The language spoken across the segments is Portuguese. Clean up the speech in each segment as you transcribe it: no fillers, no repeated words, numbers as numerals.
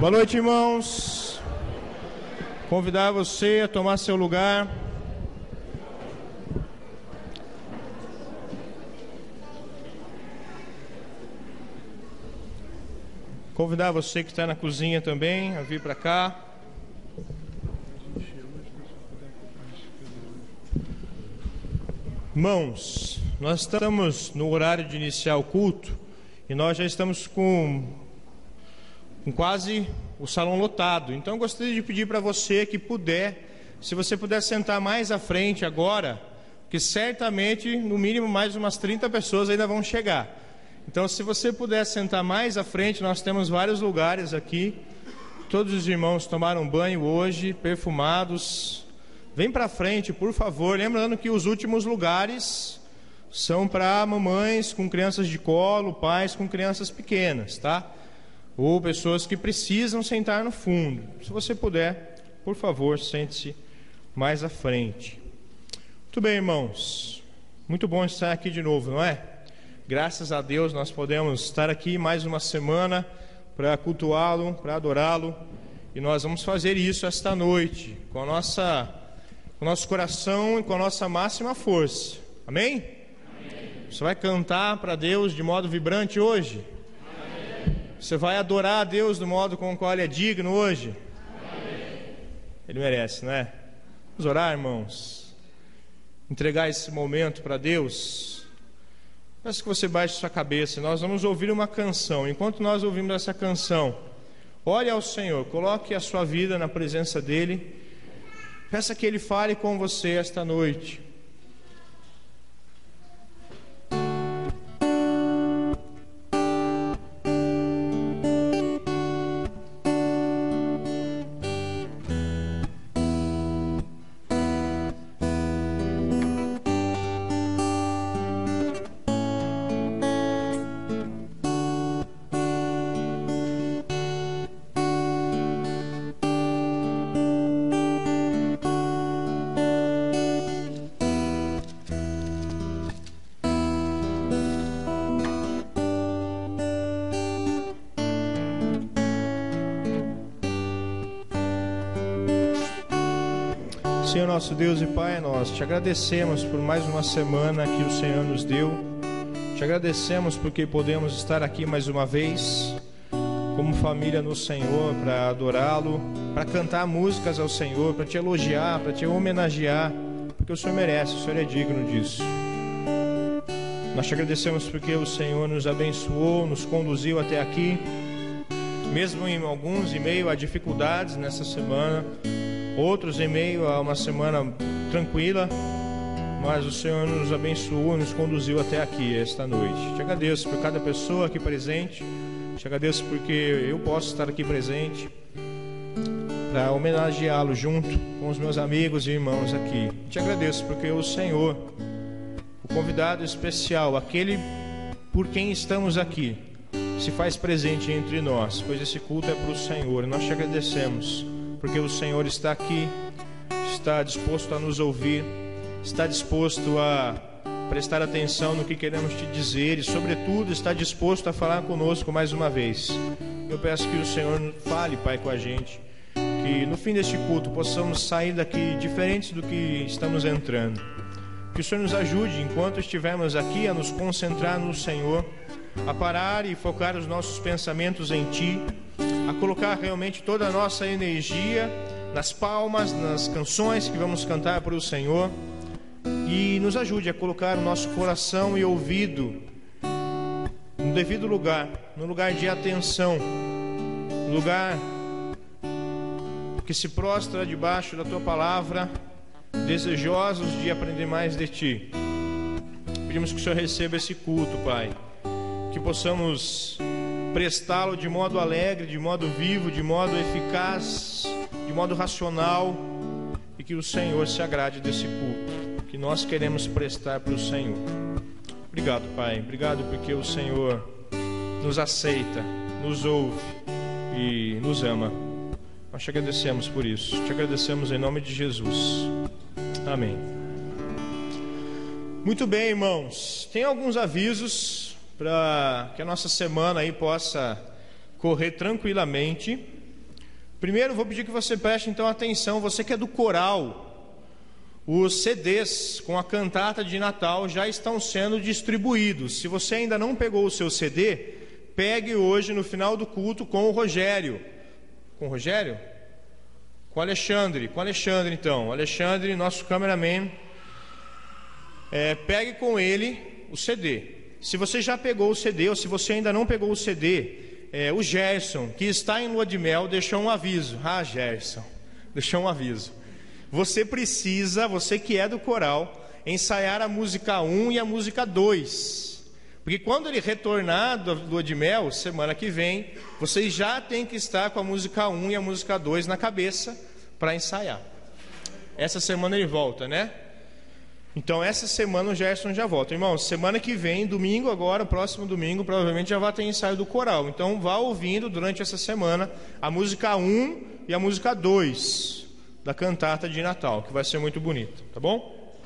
Boa noite, irmãos. Convidar você a tomar seu lugar. Convidar você que está na cozinha também a vir para cá. Irmãos, nós estamos no horário de iniciar o culto e nós já estamos com quase o salão lotado. Então eu gostaria de pedir para você que puder, se você puder sentar mais à frente agora, porque certamente no mínimo mais umas 30 pessoas ainda vão chegar. Então se você puder sentar mais à frente, nós temos vários lugares aqui. Todos os irmãos tomaram banho hoje, perfumados. Vem para frente, por favor, lembrando que os últimos lugares são para mamães com crianças de colo, pais com crianças pequenas, tá? Ou pessoas que precisam sentar no fundo. Se você puder, por favor, sente-se mais à frente. Muito bem, irmãos. Muito bom estar aqui de novo, não é? Graças a Deus nós podemos estar aqui mais uma semana para cultuá-lo, para adorá-lo. E nós vamos fazer isso esta noite, com o nosso coração e com a nossa máxima força. Amém? Amém. Você vai cantar para Deus de modo vibrante hoje? Amém. Você vai adorar a Deus do modo com o qual Ele é digno hoje? Amém. Ele merece, não é? Vamos orar, irmãos. Entregar esse momento para Deus. Peço que você baixe sua cabeça. Nós vamos ouvir uma canção. Enquanto nós ouvimos essa canção, olhe ao Senhor, coloque a sua vida na presença dEle. Peça que Ele fale com você esta noite. Senhor nosso Deus e Pai, nós te agradecemos por mais uma semana que o Senhor nos deu. Te agradecemos porque podemos estar aqui mais uma vez como família no Senhor para adorá-lo, para cantar músicas ao Senhor, para te elogiar, para te homenagear, porque o Senhor merece, o Senhor é digno disso. Nós te agradecemos porque o Senhor nos abençoou, nos conduziu até aqui, mesmo em alguns em meio a dificuldades nessa semana, outros em meio a uma semana tranquila, mas o Senhor nos abençoou, nos conduziu até aqui esta noite. Te agradeço por cada pessoa aqui presente, te agradeço porque eu posso estar aqui presente para homenageá-lo junto com os meus amigos e irmãos aqui. Te agradeço porque o Senhor, o convidado especial, aquele por quem estamos aqui, se faz presente entre nós, pois esse culto é para o Senhor. Nós te agradecemos porque o Senhor está aqui, está disposto a nos ouvir, está disposto a prestar atenção no que queremos te dizer e, sobretudo, está disposto a falar conosco mais uma vez. Eu peço que o Senhor fale, Pai, com a gente, que no fim deste culto possamos sair daqui diferentes do que estamos entrando. Que o Senhor nos ajude, enquanto estivermos aqui, a nos concentrar no Senhor, a parar e focar os nossos pensamentos em Ti, a colocar realmente toda a nossa energia nas palmas, nas canções que vamos cantar para o Senhor, e nos ajude a colocar o nosso coração e ouvido no devido lugar, no lugar de atenção, no lugar que se prostra debaixo da Tua palavra, desejosos de aprender mais de Ti. Pedimos que o Senhor receba esse culto, Pai, que possamos prestá-lo de modo alegre, de modo vivo, de modo eficaz, de modo racional, e que o Senhor se agrade desse culto que nós queremos prestar para o Senhor. Obrigado, Pai, obrigado porque o Senhor nos aceita, nos ouve e nos ama. Nós te agradecemos por isso, te agradecemos em nome de Jesus. Amém. Muito bem, irmãos, tem alguns avisos para que a nossa semana aí possa correr tranquilamente. Primeiro, vou pedir que você preste então atenção, você que é do coral. Os CDs com a cantata de Natal já estão sendo distribuídos. Se você ainda não pegou o seu CD, pegue hoje no final do culto com o Rogério. Com o Rogério? Com o Alexandre. Com o Alexandre então. O Alexandre, nosso cameraman. Pegue com ele o CD. Se você já pegou o CD ou se você ainda não pegou o CD, o Gerson, que está em lua de mel, deixou um aviso. Ah, Gerson, deixou um aviso. Você precisa, você que é do coral, ensaiar a música 1 e a música 2. Porque quando ele retornar da lua de mel, semana que vem, vocês já têm que estar com a música 1 e a música 2 na cabeça para ensaiar. Essa semana ele volta, né? Então essa semana o Gerson já volta. Irmãos, semana que vem, domingo agora, próximo domingo, provavelmente já vai ter ensaio do coral. Então vá ouvindo durante essa semana a música 1 e a música 2 da cantata de Natal, que vai ser muito bonita, tá bom?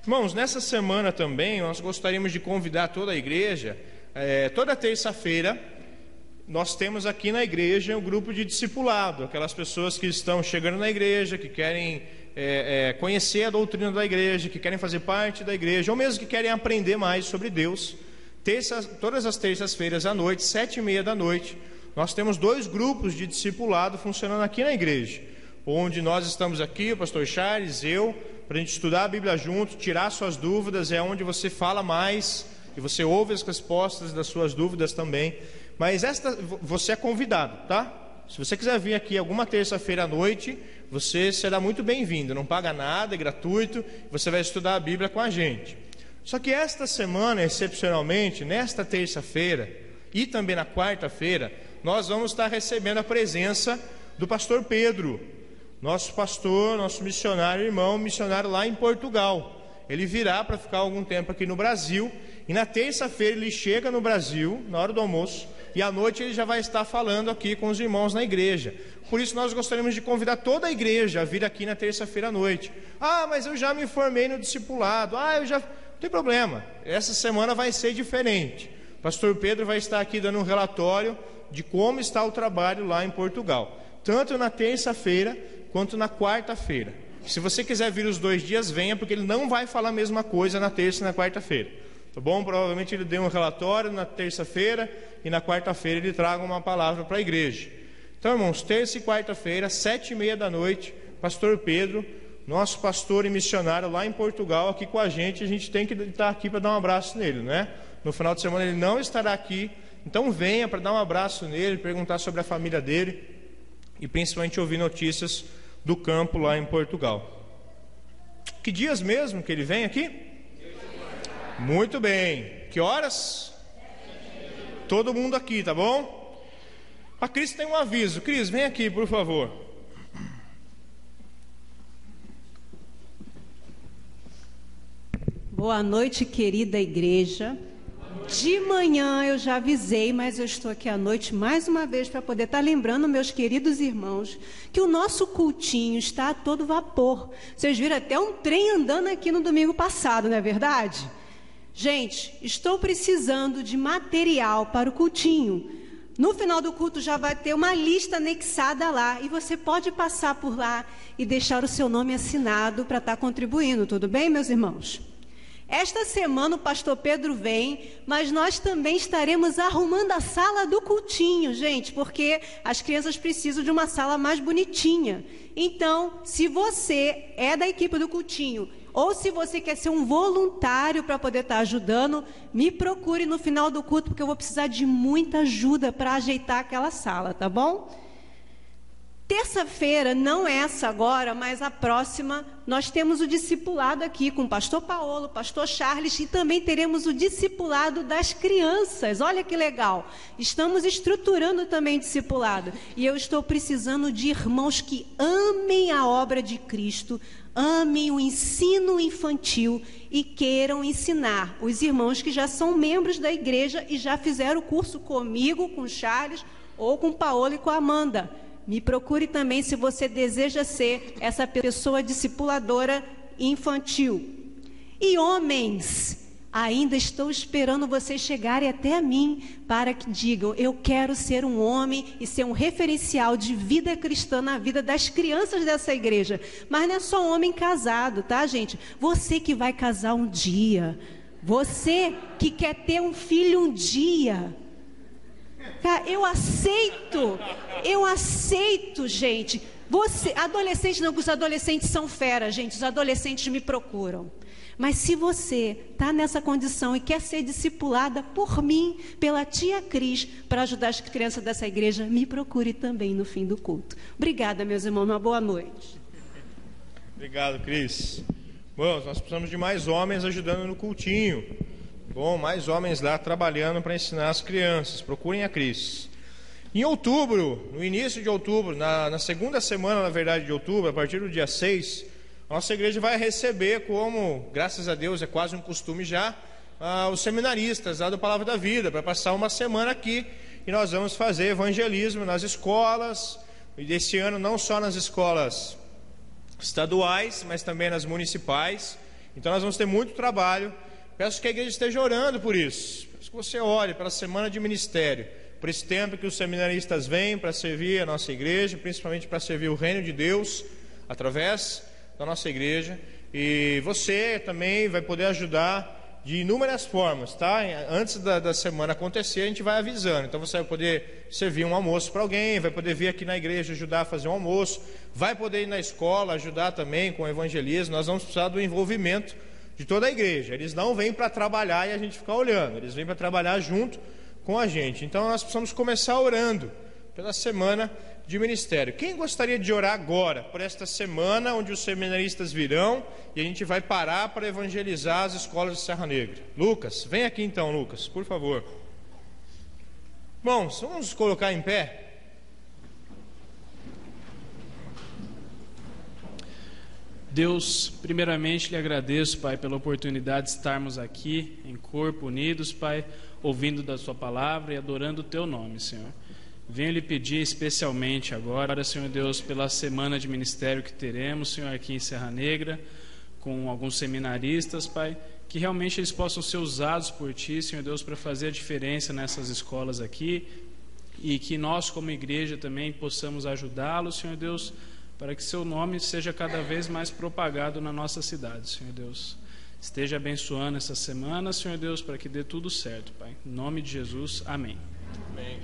Irmãos, nessa semana também nós gostaríamos de convidar toda a igreja. Toda terça-feira nós temos aqui na igreja um grupo de discipulado, aquelas pessoas que estão chegando na igreja, que querem conhecer a doutrina da igreja, que querem fazer parte da igreja, ou mesmo que querem aprender mais sobre Deus. Todas as terças-feiras à noite, 7h30 da noite, nós temos 2 grupos de discipulado funcionando aqui na igreja, onde nós estamos aqui, o pastor Charles, eu, para a gente estudar a Bíblia junto, tirar suas dúvidas, é onde você fala mais e você ouve as respostas das suas dúvidas também. Mas você é convidado, tá? Se você quiser vir aqui alguma terça-feira à noite, você será muito bem-vindo, não paga nada, é gratuito, você vai estudar a Bíblia com a gente. Só que esta semana, excepcionalmente, nesta terça-feira e também na quarta-feira, nós vamos estar recebendo a presença do pastor Pedro, nosso pastor, nosso missionário, irmão, missionário lá em Portugal. Ele virá para ficar algum tempo aqui no Brasil, e na terça-feira ele chega no Brasil, na hora do almoço, e à noite ele já vai estar falando aqui com os irmãos na igreja. Por isso nós gostaríamos de convidar toda a igreja a vir aqui na terça-feira à noite. Ah, mas eu já me formei no discipulado. Não tem problema, essa semana vai ser diferente. O pastor Pedro vai estar aqui dando um relatório de como está o trabalho lá em Portugal, tanto na terça-feira quanto na quarta-feira. Se você quiser vir os 2 dias, venha, porque ele não vai falar a mesma coisa na terça e na quarta-feira, tá bom? Provavelmente ele deu um relatório na terça-feira e na quarta-feira ele traga uma palavra para a igreja. Então, irmãos, terça e quarta-feira, 7h30 da noite, pastor Pedro, nosso pastor e missionário lá em Portugal, aqui com a gente tem que estar aqui para dar um abraço nele, né? No final de semana ele não estará aqui, então venha para dar um abraço nele, perguntar sobre a família dele e principalmente ouvir notícias do campo lá em Portugal. Que dias mesmo que ele vem aqui? Muito bem. Que horas? Todo mundo aqui, tá bom? A Cris tem um aviso. Cris, vem aqui, por favor. Boa noite, querida igreja. De manhã eu já avisei, mas eu estou aqui à noite mais uma vez para poder estar lembrando meus queridos irmãos que o nosso cultinho está a todo vapor. Vocês viram até um trem andando aqui no domingo passado, não é verdade? Gente, estou precisando de material para o cultinho. No final do culto já vai ter uma lista anexada lá e você pode passar por lá e deixar o seu nome assinado para estar contribuindo, tudo bem, meus irmãos? Esta semana o pastor Pedro vem, mas nós também estaremos arrumando a sala do cultinho, gente, porque as crianças precisam de uma sala mais bonitinha. Então, se você é da equipe do cultinho, ou se você quer ser um voluntário para poder estar ajudando, me procure no final do culto, porque eu vou precisar de muita ajuda para ajeitar aquela sala, tá bom? Terça-feira, não essa agora, mas a próxima, nós temos o discipulado aqui com o pastor Paulo, o pastor Charles, e também teremos o discipulado das crianças. Olha que legal. Estamos estruturando também discipulado. E eu estou precisando de irmãos que amem a obra de Cristo, amem o ensino infantil e queiram ensinar os irmãos que já são membros da igreja e já fizeram o curso comigo, com o Charles, ou com o Paulo e com a Amanda. Me procure também se você deseja ser essa pessoa discipuladora infantil. E homens, Ainda estou esperando vocês chegarem até mim para que digam: eu quero ser um homem e ser um referencial de vida cristã na vida das crianças dessa igreja. Mas não é só homem casado, tá, gente? Você que vai casar um dia, você que quer ter um filho um dia. Cara, eu aceito, gente. Você, adolescente não, porque os adolescentes são fera, gente. Os adolescentes me procuram. Mas se você está nessa condição e quer ser discipulada por mim, pela tia Cris, para ajudar as crianças dessa igreja, me procure também no fim do culto. Obrigada, meus irmãos. Uma boa noite. Obrigado, Cris. Bom, nós precisamos de mais homens ajudando no cultinho. Bom, mais homens lá trabalhando para ensinar as crianças. Procurem a Cris. Em outubro, no início de outubro, na segunda semana, na verdade, de outubro, a partir do dia 6, a nossa igreja vai receber, como, graças a Deus, é quase um costume já, os seminaristas lá do Palavra da Vida, para passar uma semana aqui, e nós vamos fazer evangelismo nas escolas, e desse ano não só nas escolas estaduais, mas também nas municipais. Então nós vamos ter muito trabalho. Peço que a igreja esteja orando por isso. Peço que você ore pela semana de ministério, por esse tempo que os seminaristas vêm para servir a nossa igreja, principalmente para servir o reino de Deus, através da nossa igreja. E você também vai poder ajudar de inúmeras formas, tá? Antes da semana acontecer, a gente vai avisando. Então você vai poder servir um almoço para alguém, vai poder vir aqui na igreja ajudar a fazer um almoço, vai poder ir na escola ajudar também com o evangelismo. Nós vamos precisar do envolvimento de toda a igreja. Eles não vêm para trabalhar e a gente ficar olhando, eles vêm para trabalhar junto com a gente. Então nós precisamos começar orando pela semana de ministério. Quem gostaria de orar agora por esta semana, onde os seminaristas virão e a gente vai parar para evangelizar as escolas de Serra Negra? Lucas, vem aqui então, Lucas, por favor. Bom, vamos nos colocar em pé. Deus, primeiramente lhe agradeço, Pai, pela oportunidade de estarmos aqui em corpo, unidos, Pai, ouvindo da sua palavra e adorando o teu nome, Senhor. Venho lhe pedir especialmente agora, Senhor Deus, pela semana de ministério que teremos, Senhor, aqui em Serra Negra, com alguns seminaristas, Pai, que realmente eles possam ser usados por Ti, Senhor Deus, para fazer a diferença nessas escolas aqui, e que nós, como igreja, também possamos ajudá-los, Senhor Deus, para que Seu nome seja cada vez mais propagado na nossa cidade, Senhor Deus. Esteja abençoando essa semana, Senhor Deus, para que dê tudo certo, Pai. Em nome de Jesus, amém. Amém.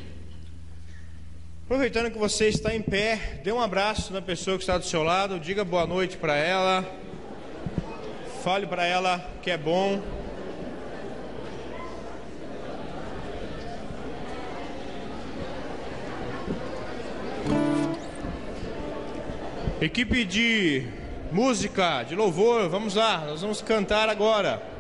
Aproveitando que você está em pé, dê um abraço na pessoa que está do seu lado, diga boa noite para ela, fale para ela que é bom. Equipe de música, de louvor, vamos lá, nós vamos cantar agora.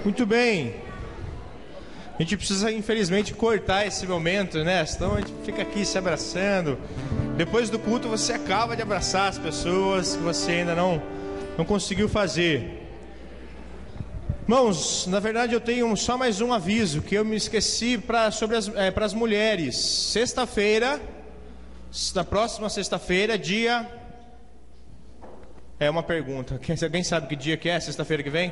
Muito bem, a gente precisa infelizmente cortar esse momento, né? Senão a gente fica aqui se abraçando. Depois do culto você acaba de abraçar as pessoas que você ainda não conseguiu fazer. Irmãos, na verdade eu tenho só mais um aviso que eu me esqueci para as mulheres. Sexta-feira, na próxima sexta-feira, dia... É uma pergunta, alguém sabe que dia que é, sexta-feira que vem?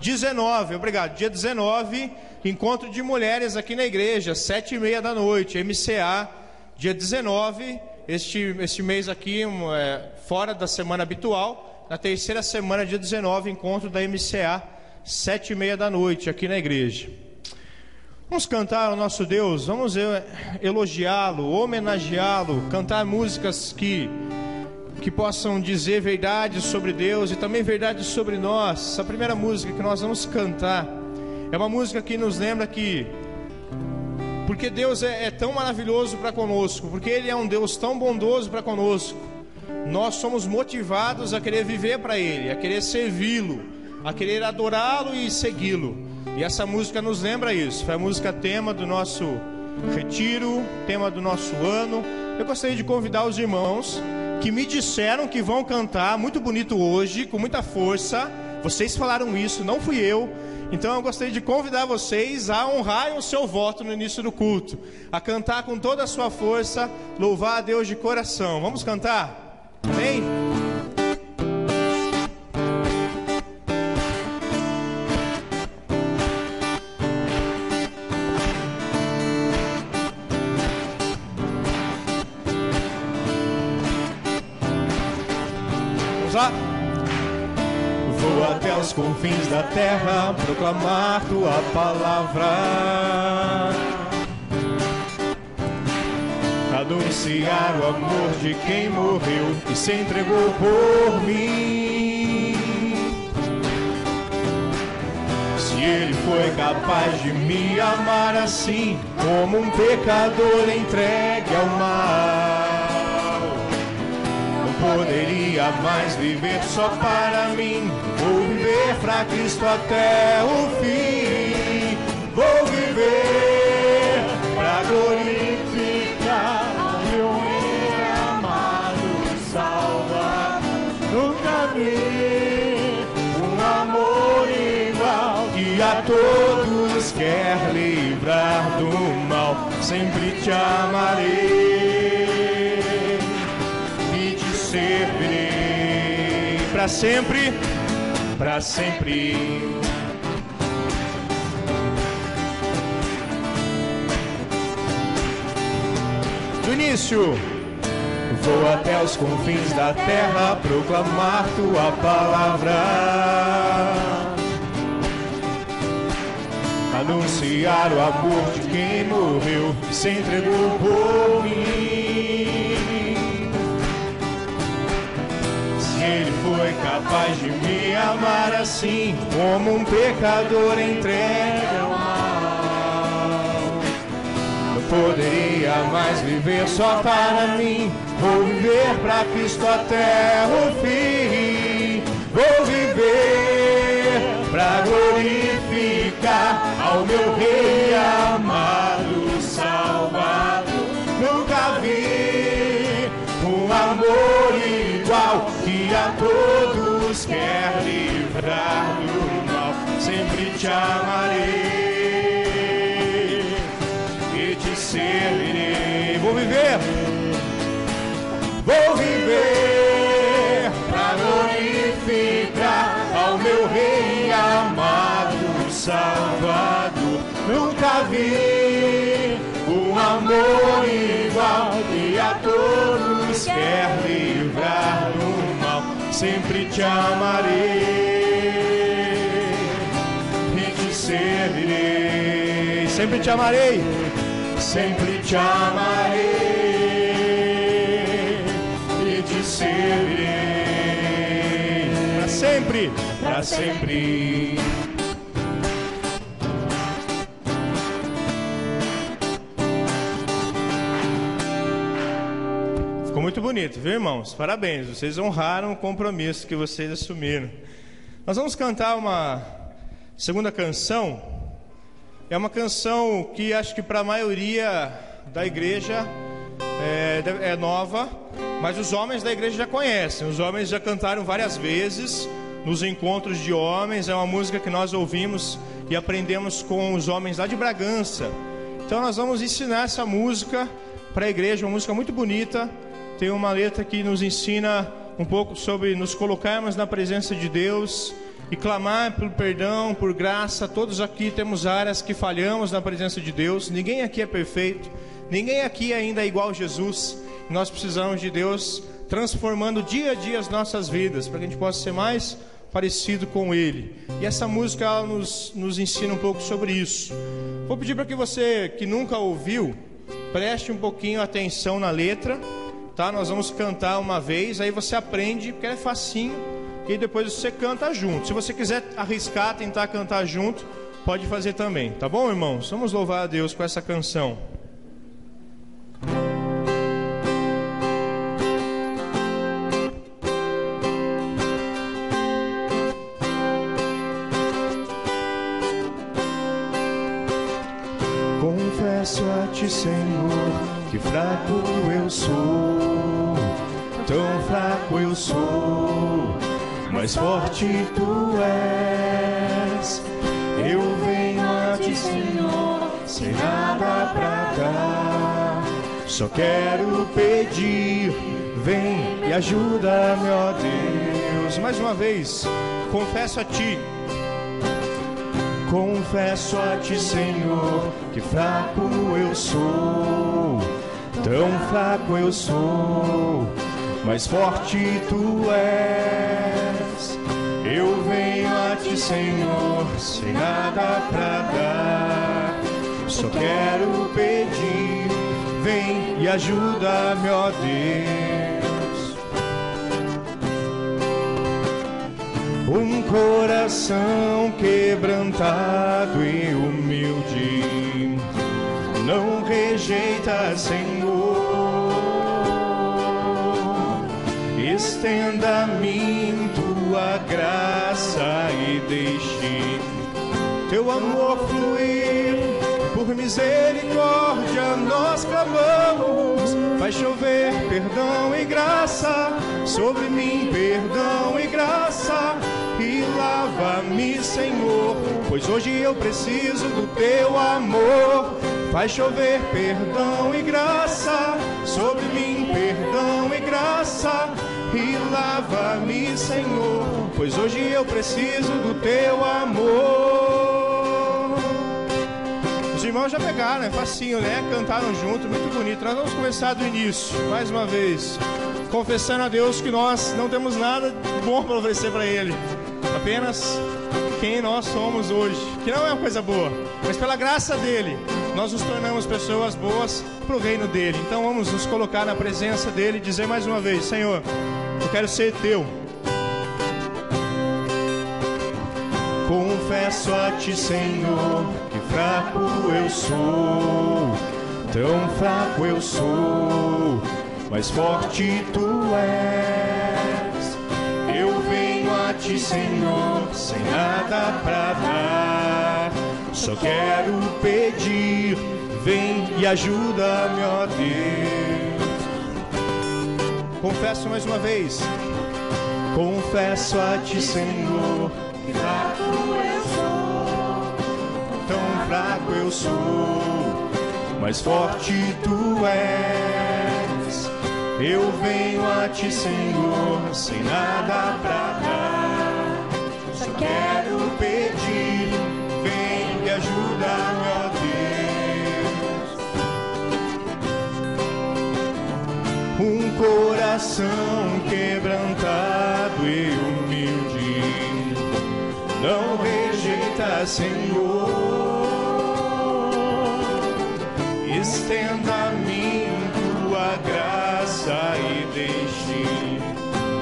19, obrigado, dia 19, encontro de mulheres aqui na igreja, 7h30 da noite, MCA, dia 19, este mês aqui, fora da semana habitual, na terceira semana, dia 19, encontro da MCA, 7h30 da noite, aqui na igreja. Vamos cantar ao nosso Deus, vamos elogiá-lo, homenageá-lo, cantar músicas que possam dizer verdades sobre Deus e também verdades sobre nós. A primeira música que nós vamos cantar é uma música que nos lembra que porque Deus é tão maravilhoso para conosco, porque Ele é um Deus tão bondoso para conosco, nós somos motivados a querer viver para Ele, a querer servi-lo, a querer adorá-lo e segui-lo. E essa música nos lembra isso. Foi a música tema do nosso retiro, tema do nosso ano. Eu gostaria de convidar os irmãos que me disseram que vão cantar muito bonito hoje, com muita força. Vocês falaram isso, não fui eu. Então eu gostaria de convidar vocês a honrarem o seu voto no início do culto, a cantar com toda a sua força, louvar a Deus de coração. Vamos cantar? Amém? Vamos lá? Vou até os confins da terra proclamar tua palavra, anunciar o amor de quem morreu e se entregou por mim. Se ele foi capaz de me amar assim, como um pecador entregue ao mal, poderia mais viver só para mim. Vou viver pra Cristo até o fim. Vou viver pra glorificar o meu amado Salvador. Nunca vi um amor igual, que a todos quer livrar do mal. Sempre te amarei, servirei para sempre, para sempre. Do início. Vou até os confins da terra proclamar tua palavra, anunciar o amor de quem morreu e se entregou por mim. Ele foi capaz de me amar assim, como um pecador entregue ao mal. Não poderia mais viver só para mim. Vou viver pra Cristo até o fim. Vou viver pra glorificar ao meu Rei amado Salvador. Nunca vi um amor igual, que a todos quer livrar do mal. Sempre te amarei e te servirei. Vou viver pra glorificar ao meu Rei amado Salvador. Nunca vi um amor igual, que a todos quer livrar do mal. Sempre te amarei e te servirei. Sempre te amarei, sempre te amarei e te servirei. Para sempre, para sempre. Ficou muito bonito, viu, irmãos? Parabéns, vocês honraram o compromisso que vocês assumiram. Nós vamos cantar uma segunda canção. É uma canção que acho que para a maioria da igreja é nova, mas os homens da igreja já conhecem. Os homens já cantaram várias vezes nos encontros de homens. É uma música que nós ouvimos e aprendemos com os homens lá de Bragança. Então nós vamos ensinar essa música para a igreja, uma música muito bonita. Tem uma letra que nos ensina um pouco sobre nos colocarmos na presença de Deus e clamar por perdão, por graça. Todos aqui temos áreas que falhamos na presença de Deus. Ninguém aqui é perfeito, ninguém aqui ainda é igual a Jesus. Nós precisamos de Deus transformando dia a dia as nossas vidas, para que a gente possa ser mais parecido com Ele. E essa música ela nos ensina um pouco sobre isso. Vou pedir para que você que nunca ouviu, preste um pouquinho atenção na letra, tá? Nós vamos cantar uma vez, aí você aprende, porque é facinho, e depois você canta junto. Se você quiser arriscar, tentar cantar junto, pode fazer também, tá bom, irmãos? Vamos louvar a Deus com essa canção. Confesso a ti, Senhor, que fraco eu sou, tão fraco eu sou, mas forte tu és. Eu venho a ti, Senhor, sem nada pra dar, só quero pedir, vem e ajuda-me, ó Deus. Mais uma vez, confesso a ti. Confesso a ti, Senhor, que fraco eu sou, tão fraco eu sou, mas forte tu és. Eu venho a ti, Senhor, sem nada pra dar, só quero pedir, vem e ajuda-me, ó Deus. Um coração quebrantado e humilde não rejeita, Senhor. Estenda a mim tua graça e deixe teu amor fluir. Por misericórdia nós clamamos, vai chover perdão e graça sobre mim, perdão e graça, e lava-me, Senhor, pois hoje eu preciso do teu amor. Vai chover perdão e graça sobre mim, perdão e graça, e lava-me, Senhor, pois hoje eu preciso do teu amor. Os irmãos já pegaram, é facinho, né? Cantaram junto, muito bonito. Nós vamos começar do início, mais uma vez, confessando a Deus que nós não temos nada bom para oferecer para Ele, apenas quem nós somos hoje, que não é uma coisa boa, mas pela graça dEle, nós nos tornamos pessoas boas para o reino dEle. Então vamos nos colocar na presença dEle e dizer mais uma vez: Senhor, eu quero ser teu. Confesso a ti, Senhor, que fraco eu sou, tão fraco eu sou, mas forte tu és. Eu venho a ti, Senhor, sem nada pra dar, só quero pedir, vem e ajuda-me, ó Deus. Confesso mais uma vez. Confesso a ti, Senhor, que fraco eu sou, tão fraco eu sou, mas forte tu és. Eu venho a ti, Senhor, sem nada pra dar, só quero pedir, vem e ajuda-me, ó Deus. Um coração quebrantado e humilde não rejeita, Senhor. Estenda a mim tua graça e deixe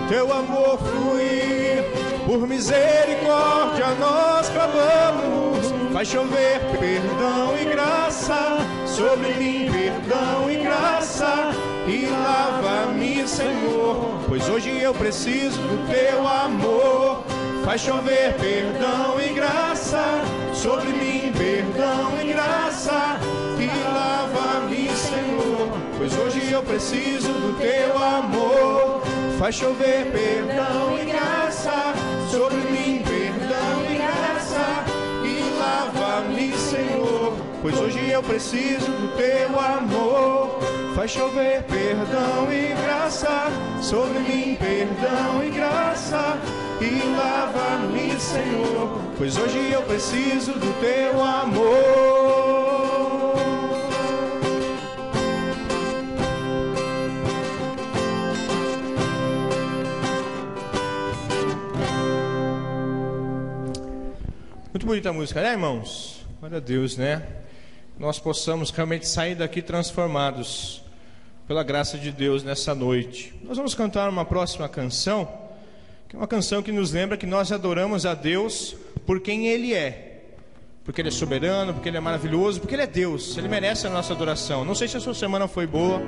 teu amor fluir. Por misericórdia nós clamamos, vai chover perdão e graça sobre mim, perdão e graça, e lava-me, Senhor, pois hoje eu preciso do teu amor. Vai chover perdão e graça sobre mim, perdão e graça, e lava-me, Senhor, pois hoje eu preciso do teu amor. Vai chover perdão e graça sobre mim, perdão e graça, e lava-me, Senhor, pois hoje eu preciso do teu amor. Vai chover perdão e graça sobre mim, perdão e graça, e lava-me, Senhor, pois hoje eu preciso do teu amor. Muito bonita a música, né, irmãos? Glória a Deus, né? Nós possamos realmente sair daqui transformados pela graça de Deus nessa noite. Nós vamos cantar uma próxima canção, que é uma canção que nos lembra que nós adoramos a Deus por quem Ele é, porque Ele é soberano, porque Ele é maravilhoso, porque Ele é Deus, Ele merece a nossa adoração. Não sei se a sua semana foi boa,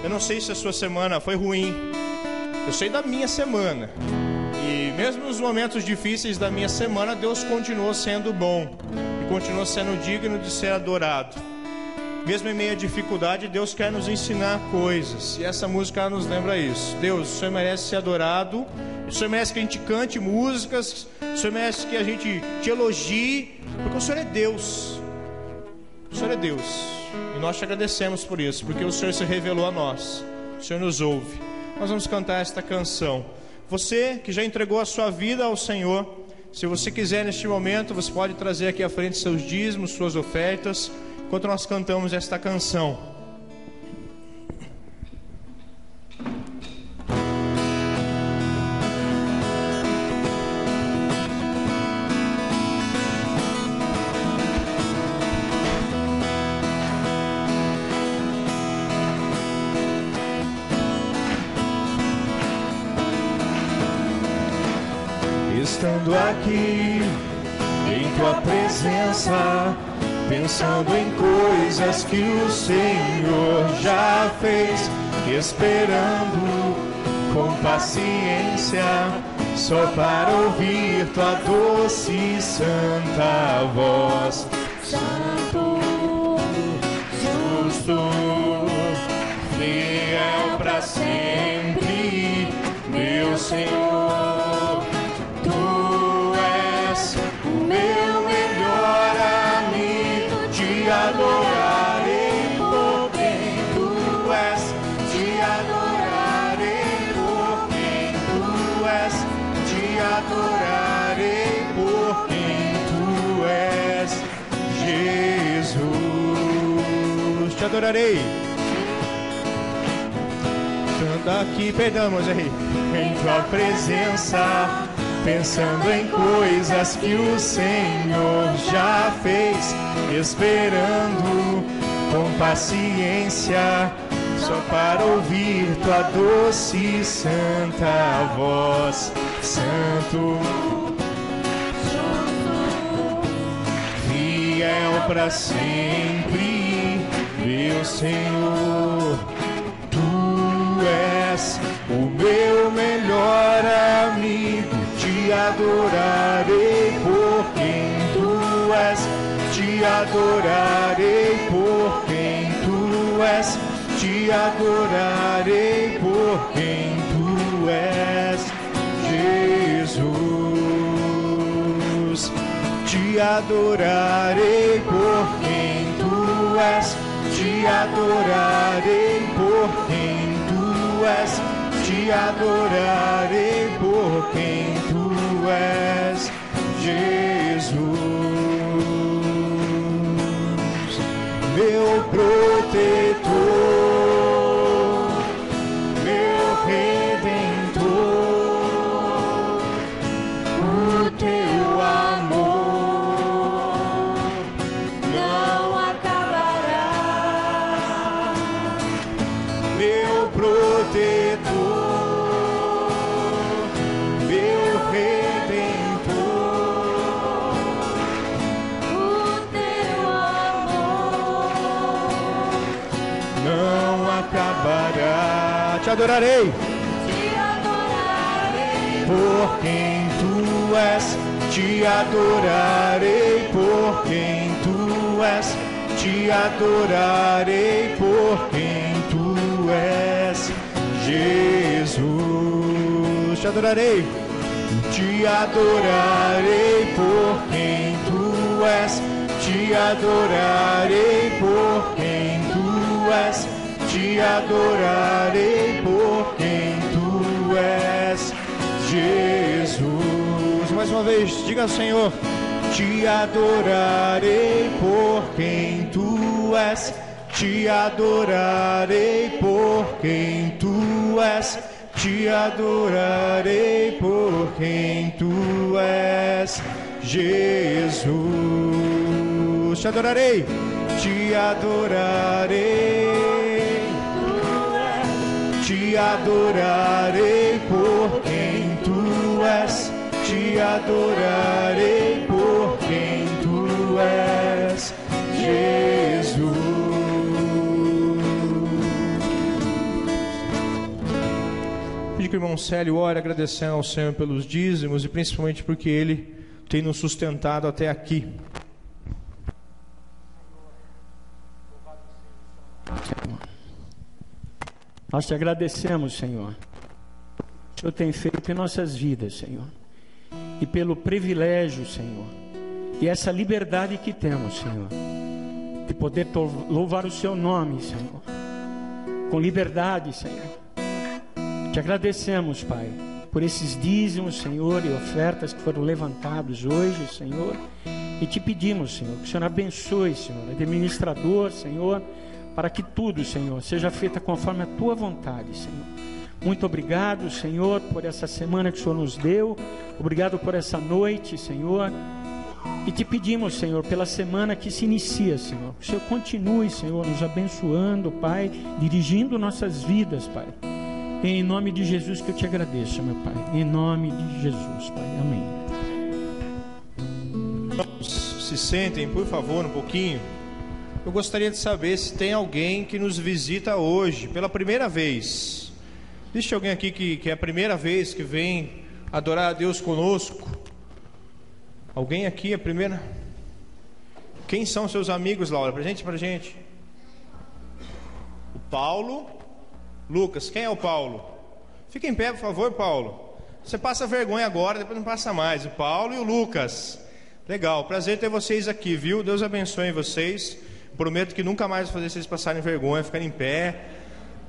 eu não sei se a sua semana foi ruim, eu sei da minha semana, e mesmo nos momentos difíceis da minha semana, Deus continuou sendo bom e continuou sendo digno de ser adorado. mesmo em meio à dificuldade, Deus quer nos ensinar coisas. E essa música nos lembra isso. Deus, o Senhor merece ser adorado. O Senhor merece que a gente cante músicas. O Senhor merece que a gente te elogie, porque o Senhor é Deus. O Senhor é Deus. E nós te agradecemos por isso, porque o Senhor se revelou a nós. O Senhor nos ouve. Nós vamos cantar esta canção. Você que já entregou a sua vida ao Senhor, se você quiser neste momento, você pode trazer aqui à frente seus dízimos, suas ofertas, enquanto nós cantamos esta canção. Estando aqui em tua presença, pensando em coisas que o Senhor já fez, esperando com paciência, só para ouvir tua doce e santa voz. Santo, justo, fiel para sempre, meu Senhor. Adorarei por quem tu és, te adorarei por quem tu és, te adorarei por quem tu és, Jesus, te adorarei. Canta aqui, perdão, Moisés, em tua presença, pensando em coisas que o Senhor já fez, esperando com paciência, só para ouvir tua doce e santa voz. Santo, fiel para sempre, meu Senhor, tu és o meu melhor amigo. Te adorarei por quem tu és, te adorarei por quem tu és, te adorarei por quem tu és, Jesus. Te adorarei por quem tu és, te adorarei por quem tu és, te adorarei por quem tu és, Jesus, meu protetor, meu redentor, o teu amor não acabará, meu protetor. Te adorarei, por quem tu és, te adorarei por quem tu és, te adorarei por quem tu és, Jesus. Te adorarei, te adorarei por quem tu és, te adorarei por quem tu és, te adorarei por quem tu és, Jesus. Mais uma vez, diga ao Senhor: te adorarei por quem tu és, te adorarei por quem tu és, te adorarei por quem tu és, Jesus. Te adorarei, te adorarei. Te adorarei por quem tu és, te adorarei por quem tu és, Jesus. Pedi que o irmão Célio ore agradecendo ao Senhor pelos dízimos e principalmente porque Ele tem nos sustentado até aqui. Louvado Senhor. Nós te agradecemos, Senhor. O Senhor tem feito em nossas vidas, Senhor. E pelo privilégio, Senhor. E essa liberdade que temos, Senhor. De poder louvar o Seu nome, Senhor. Com liberdade, Senhor. Te agradecemos, Pai, por esses dízimos, Senhor, e ofertas que foram levantados hoje, Senhor. E te pedimos, Senhor, que o Senhor abençoe, Senhor, administrador, Senhor, para que tudo, Senhor, seja feito conforme a Tua vontade, Senhor. Muito obrigado, Senhor, por essa semana que o Senhor nos deu. Obrigado por essa noite, Senhor. E te pedimos, Senhor, pela semana que se inicia, Senhor. Que o Senhor continue, Senhor, nos abençoando, Pai, dirigindo nossas vidas, Pai. Em nome de Jesus que eu te agradeço, meu Pai. Em nome de Jesus, Pai. Amém. Se sentem, por favor, um pouquinho. Eu gostaria de saber se tem alguém que nos visita hoje, pela primeira vez. Existe alguém aqui que é a primeira vez que vem adorar a Deus conosco? Alguém aqui é a primeira? Quem são seus amigos, Laura? Presente pra gente. O Paulo. Lucas, quem é o Paulo? Fica em pé, por favor, Paulo. Você passa vergonha agora, depois não passa mais. O Paulo e o Lucas. Legal, prazer ter vocês aqui, viu? Deus abençoe vocês. Prometo que nunca mais vou fazer vocês passarem vergonha, ficarem em pé.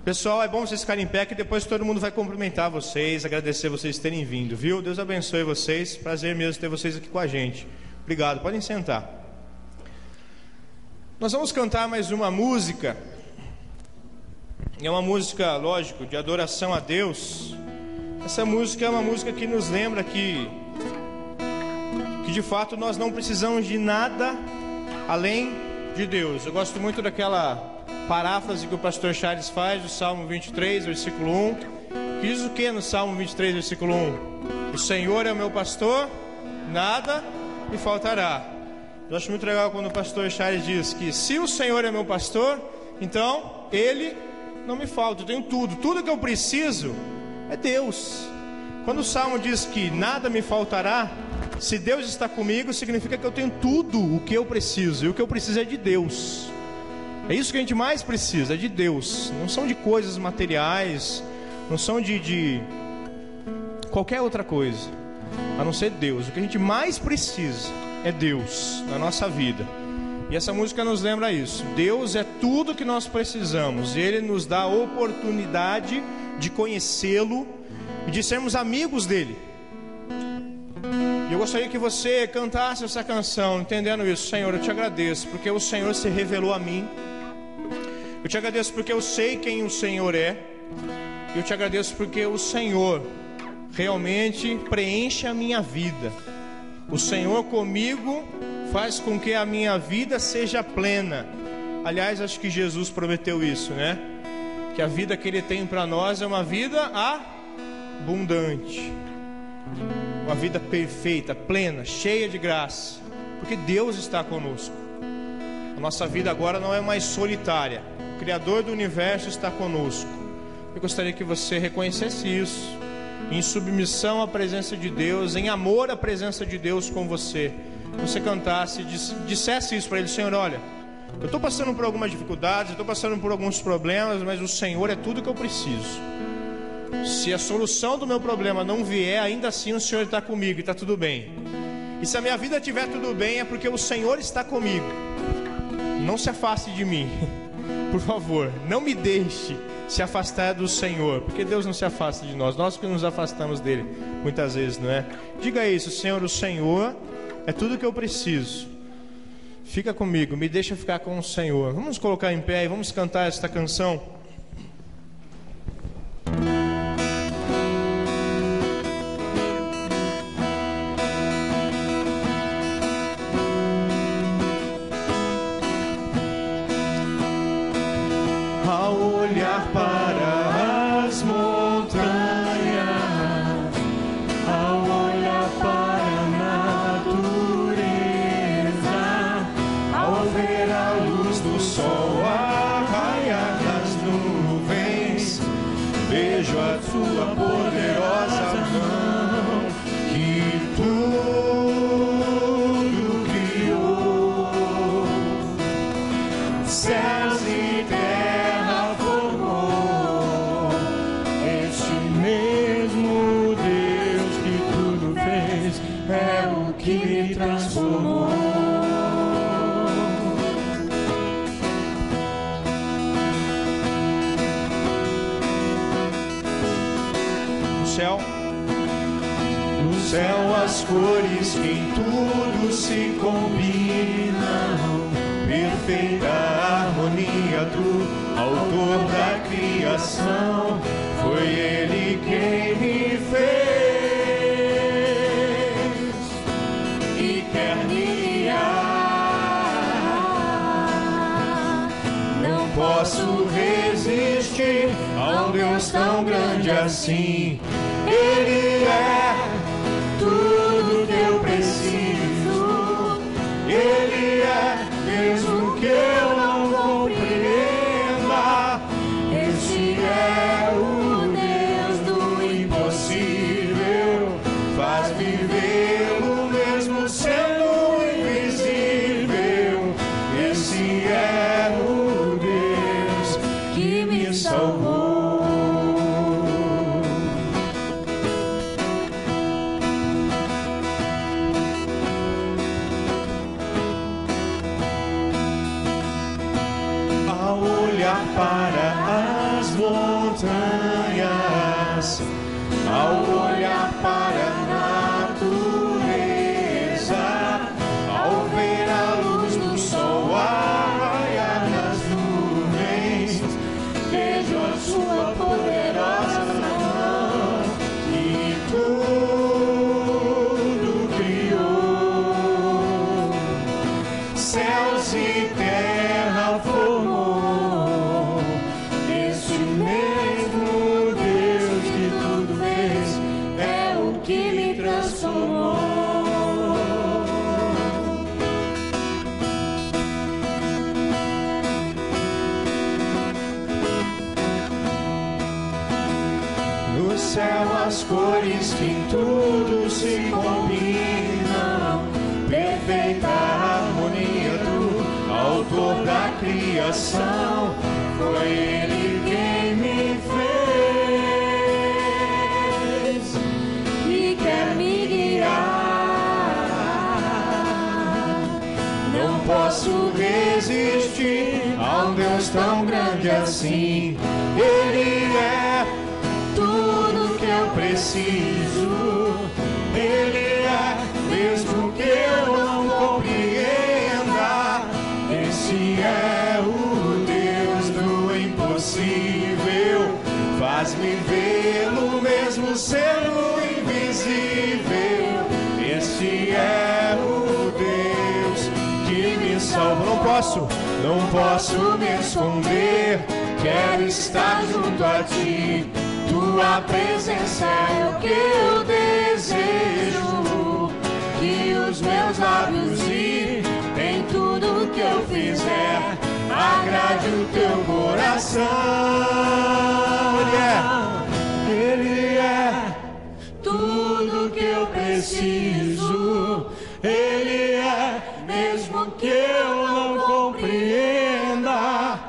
Pessoal, é bom vocês ficarem em pé, que depois todo mundo vai cumprimentar vocês, agradecer vocês terem vindo, viu? Deus abençoe vocês, prazer mesmo ter vocês aqui com a gente. Obrigado, podem sentar. Nós vamos cantar mais uma música. É uma música, lógico, de adoração a Deus. Essa música é uma música que nos lembra que de fato nós não precisamos de nada além de Deus. Eu gosto muito daquela paráfrase que o pastor Charles faz do Salmo 23, versículo 1. Que diz o que no Salmo 23, versículo 1? O Senhor é o meu pastor, nada me faltará. Eu acho muito legal quando o pastor Charles diz que se o Senhor é meu pastor, então Ele não me falta. Eu tenho tudo que eu preciso é Deus. Quando o Salmo diz que nada me faltará, se Deus está comigo, significa que eu tenho tudo o que eu preciso. E o que eu preciso é de Deus. É isso que a gente mais precisa, é de Deus. Não são de coisas materiais, não são de qualquer outra coisa, a não ser Deus. O que a gente mais precisa é Deus na nossa vida. E essa música nos lembra isso. Deus é tudo que nós precisamos. E Ele nos dá a oportunidade de conhecê-lo e de sermos amigos dEle. E eu gostaria que você cantasse essa canção, entendendo isso. Senhor, eu te agradeço, porque o Senhor se revelou a mim. Eu te agradeço porque eu sei quem o Senhor é. Eu te agradeço porque o Senhor realmente preenche a minha vida. O Senhor comigo faz com que a minha vida seja plena. Aliás, acho que Jesus prometeu isso, né? Que a vida que Ele tem para nós é uma vida abundante, uma vida perfeita, plena, cheia de graça, porque Deus está conosco. A nossa vida agora não é mais solitária. O Criador do universo está conosco. Eu gostaria que você reconhecesse isso, em submissão à presença de Deus, em amor à presença de Deus com você. Você cantasse, dissesse isso para Ele: Senhor, olha, eu estou passando por algumas dificuldades, eu estou passando por alguns problemas, mas o Senhor é tudo que eu preciso. Se a solução do meu problema não vier, ainda assim o Senhor está comigo e está tudo bem. E se a minha vida estiver tudo bem, é porque o Senhor está comigo. Não se afaste de mim, por favor, não me deixe se afastar do Senhor, porque Deus não se afasta de nós, nós que nos afastamos dele muitas vezes, não é? Diga isso: Senhor, o Senhor é tudo que eu preciso. Fica comigo, me deixa ficar com o Senhor. Vamos colocar em pé e vamos cantar esta canção. Ao olhar para as montanhas, ao olhar para a natureza, ao ver a luz do sol a raiar das nuvens, vejo a tua poderosa mão que tudo criou, céus e terra. céu. No céu as cores que em tudo se combinam, perfeita harmonia do autor da criação. Foi Ele quem me fez e quer me guiar. Não posso resistir a um Deus tão grande assim. Ele é tudo que eu preciso. Ele é, mesmo que eu não compreenda. Esse é o Deus do impossível. Faz vivê-lo mesmo sendo invisível. Esse é o Deus que me salvou. Para as montanhas, ao olhar para a natureza, ao ver a luz do sol a raiar nas nuvens, vejo a sua poderosa mão que tudo criou, céus e terra formou. No céu as cores que em tudo se combinam, perfeita harmonia do autor da criação. Foi Ele quem me fez e quer me guiar. Não posso resistir a um Deus tão grande assim. Ele é tudo que eu preciso. Ele é, mesmo que eu não compreenda. Esse é o Deus do impossível. Faz-me vê-lo mesmo sendo invisível. Esse é o Deus que me salva. Não posso me esconder. Quero estar junto a ti. Tua presença é o que eu desejo. Que os meus lábios e em tudo que eu fizer agrade o teu coração. Ele é tudo que eu preciso. Ele é, mesmo que eu não compreenda.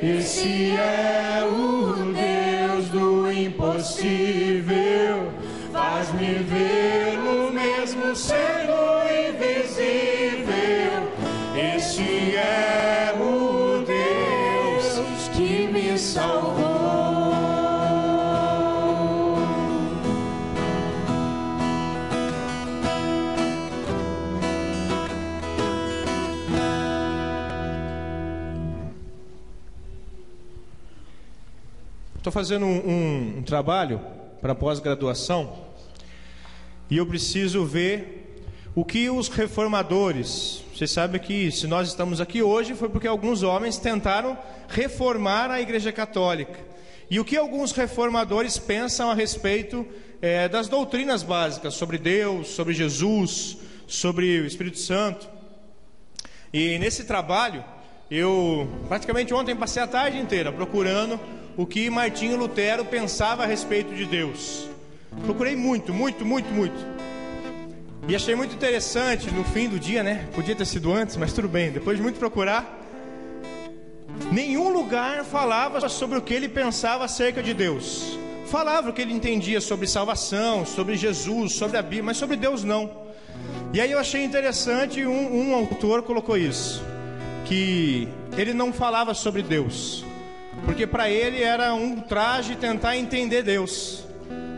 Esse é o Deus do impossível. Faz-me vê-lo mesmo sendo invisível. Esse é o Deus que me salvou. Estou fazendo um trabalho para pós-graduação e eu preciso ver o que os reformadores... Vocês sabem que se nós estamos aqui hoje foi porque alguns homens tentaram reformar a Igreja Católica. E o que alguns reformadores pensam a respeito das doutrinas básicas sobre Deus, sobre Jesus, sobre o Espírito Santo. E nesse trabalho, eu praticamente ontem passei a tarde inteira procurando o que Martinho Lutero pensava a respeito de Deus. Procurei muito. E achei muito interessante no fim do dia, né? Podia ter sido antes, mas tudo bem. Depois de muito procurar, nenhum lugar falava sobre o que ele pensava acerca de Deus. Falava o que ele entendia sobre salvação, sobre Jesus, sobre a Bíblia, mas sobre Deus não. E aí eu achei interessante, um autor colocou isso, que ele não falava sobre Deus, porque para ele era um traje tentar entender Deus.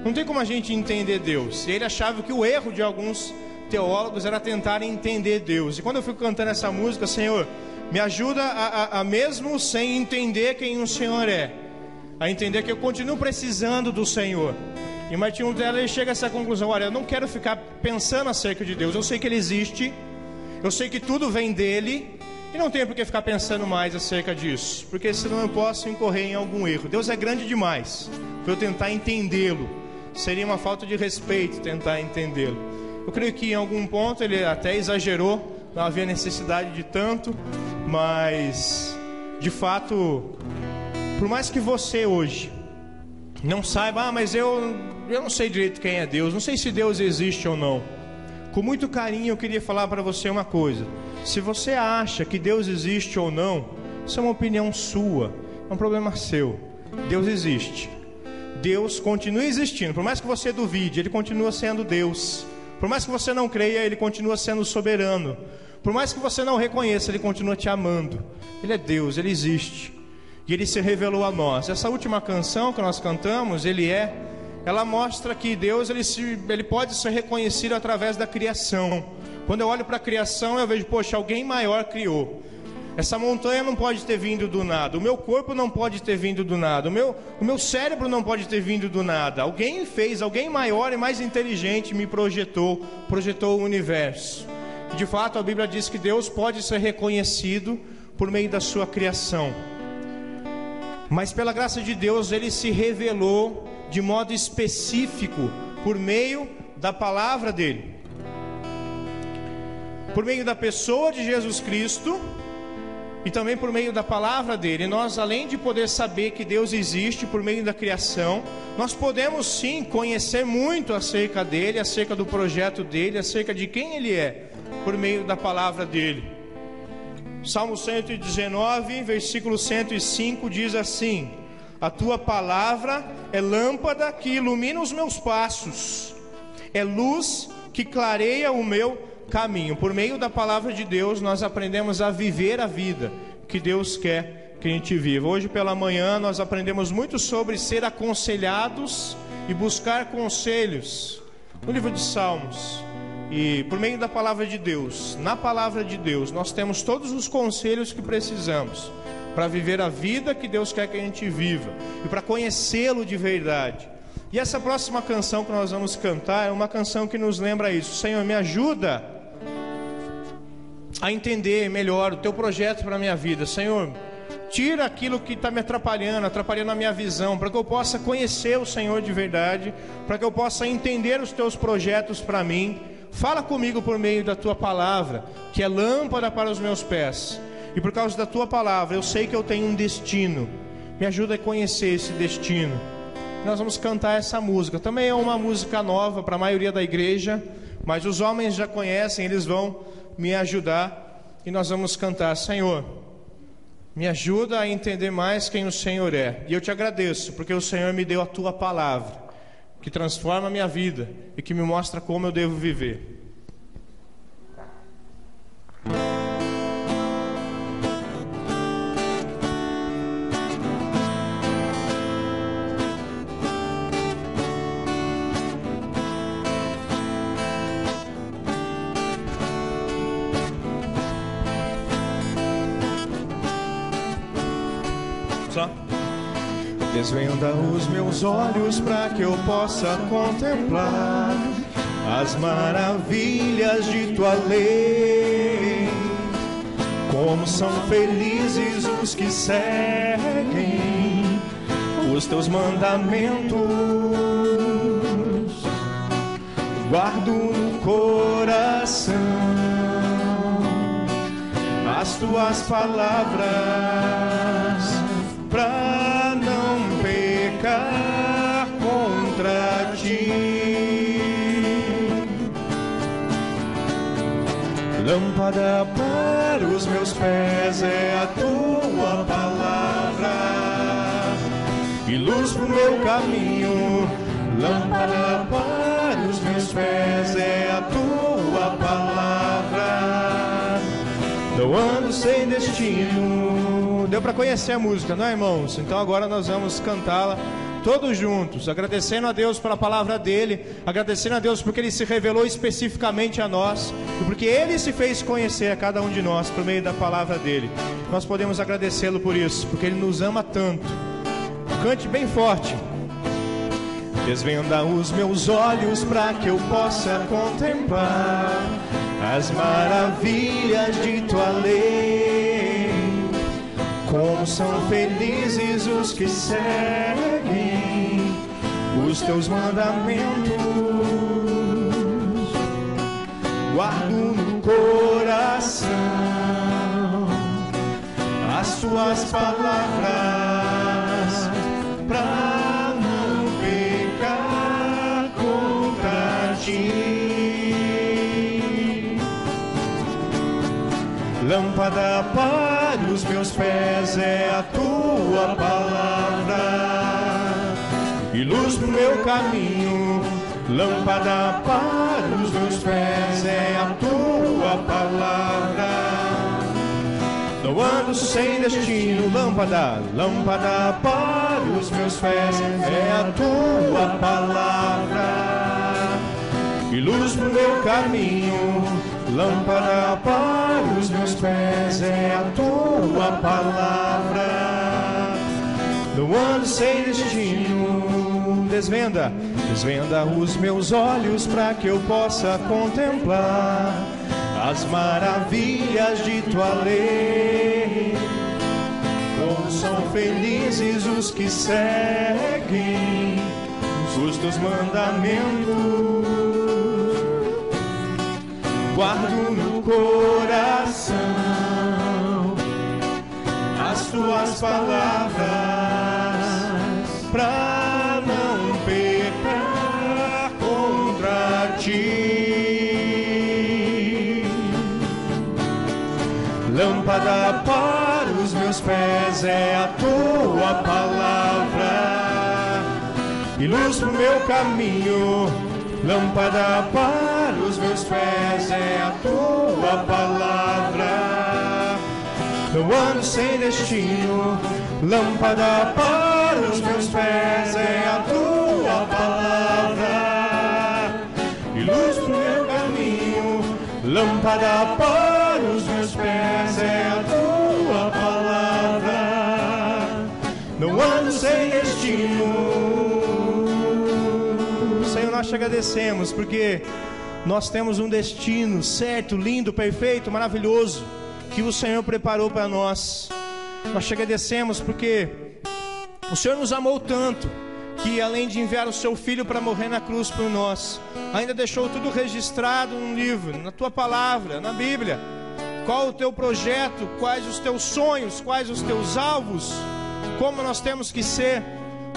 Não tem como a gente entender Deus. E ele achava que o erro de alguns teólogos era tentar entender Deus. E quando eu fico cantando essa música, Senhor, me ajuda a mesmo sem entender quem o Senhor é, a entender que eu continuo precisando do Senhor. E Martin Lutero, ele chega a essa conclusão: olha, eu não quero ficar pensando acerca de Deus. Eu sei que Ele existe, eu sei que tudo vem dEle, e não tenho por que ficar pensando mais acerca disso, porque senão eu posso incorrer em algum erro. Deus é grande demais para eu tentar entendê-lo. Seria uma falta de respeito tentar entendê-lo. Eu creio que em algum ponto ele até exagerou, não havia necessidade de tanto, mas de fato, por mais que você hoje não saiba, mas eu não sei direito quem é Deus, não sei se Deus existe ou não, com muito carinho eu queria falar para você uma coisa: se você acha que Deus existe ou não, isso é uma opinião sua, é um problema seu. Deus existe, Deus continua existindo, por mais que você duvide, Ele continua sendo Deus. Por mais que você não creia, Ele continua sendo soberano. Por mais que você não reconheça, Ele continua te amando. Ele é Deus, Ele existe, e Ele se revelou a nós. Essa última canção que nós cantamos, ela mostra que Deus ele pode ser reconhecido através da criação. Quando eu olho para a criação, eu vejo, poxa, alguém maior criou. Essa montanha não pode ter vindo do nada, o meu corpo não pode ter vindo do nada, o meu cérebro não pode ter vindo do nada. Alguém fez, alguém maior e mais inteligente me projetou o universo. E de fato a Bíblia diz que Deus pode ser reconhecido por meio da sua criação. Mas pela graça de Deus, Ele se revelou de modo específico por meio da palavra dEle, por meio da pessoa de Jesus Cristo, e também por meio da palavra dEle. Nós, além de poder saber que Deus existe por meio da criação, nós podemos sim conhecer muito acerca dEle, acerca do projeto dEle, acerca de quem Ele é, por meio da palavra dEle. Salmo 119, versículo 105 diz assim: a tua palavra é lâmpada que ilumina os meus passos, é luz que clareia o meu caminho. Por meio da palavra de Deus, nós aprendemos a viver a vida que Deus quer que a gente viva. Hoje pela manhã nós aprendemos muito sobre ser aconselhados e buscar conselhos no livro de Salmos. E por meio da palavra de Deus, na palavra de Deus, nós temos todos os conselhos que precisamos para viver a vida que Deus quer que a gente viva e para conhecê-lo de verdade. E essa próxima canção que nós vamos cantar é uma canção que nos lembra isso. Senhor, me ajuda a entender melhor o teu projeto para a minha vida. Senhor, tira aquilo que está me atrapalhando a minha visão, para que eu possa conhecer o Senhor de verdade, para que eu possa entender os teus projetos para mim. Fala comigo por meio da tua palavra, que é lâmpada para os meus pés, e por causa da tua palavra eu sei que eu tenho um destino. Me ajuda a conhecer esse destino. Nós vamos cantar essa música. Também é uma música nova para a maioria da igreja, mas os homens já conhecem, eles vão me ajudar, e nós vamos cantar: Senhor, me ajuda a entender mais quem o Senhor é. E eu te agradeço, porque o Senhor me deu a tua palavra, que transforma a minha vida e que me mostra como eu devo viver. Desvenda os meus olhos para que eu possa contemplar as maravilhas de tua lei. Como são felizes os que seguem os teus mandamentos. Guardo no coração as tuas palavras para não pecar contra ti. Lâmpada para os meus pés é a tua palavra e luz para o meu caminho. Lâmpada para os meus pés é a tua palavra. Não ando sem destino. Deu para conhecer a música, não é, irmãos? Então agora nós vamos cantá-la todos juntos, agradecendo a Deus pela palavra dele, agradecendo a Deus porque ele se revelou especificamente a nós e porque ele se fez conhecer a cada um de nós por meio da palavra dele. Nós podemos agradecê-lo por isso, porque ele nos ama tanto. Cante bem forte. Desvenda os meus olhos para que eu possa contemplar as maravilhas de tua lei. Como são felizes os que seguem os teus mandamentos. Guardo no coração as tuas palavras pra não pecar contra ti. Lâmpada para os meus pés é a tua palavra e luz pro meu caminho. Lâmpada para os meus pés é a tua palavra. Não ando sem destino. Lâmpada, lâmpada para os meus pés é a tua palavra e luz pro meu caminho. Lâmpada para os meus pés é a tua palavra. Não ando sem destino. Desvenda, desvenda os meus olhos para que eu possa contemplar as maravilhas de tua lei. Como são felizes os que seguem os teus mandamentos. Guardo no coração as tuas palavras pra não pecar contra ti. Lâmpada para os meus pés é a tua palavra e luz pro meu caminho. Lâmpada para os meus pés é a tua palavra. Não ando sem destino. Lâmpada para os meus pés é a tua palavra e luz pro meu caminho. Lâmpada para os meus pés é a tua palavra. Não ando sem destino. Senhor, nós te agradecemos porque nós temos um destino certo, lindo, perfeito, maravilhoso que o Senhor preparou para nós. Nós te agradecemos porque o Senhor nos amou tanto que, além de enviar o seu Filho para morrer na cruz por nós, ainda deixou tudo registrado num livro, na tua palavra, na Bíblia. Qual o teu projeto, quais os teus sonhos, quais os teus alvos, como nós temos que ser.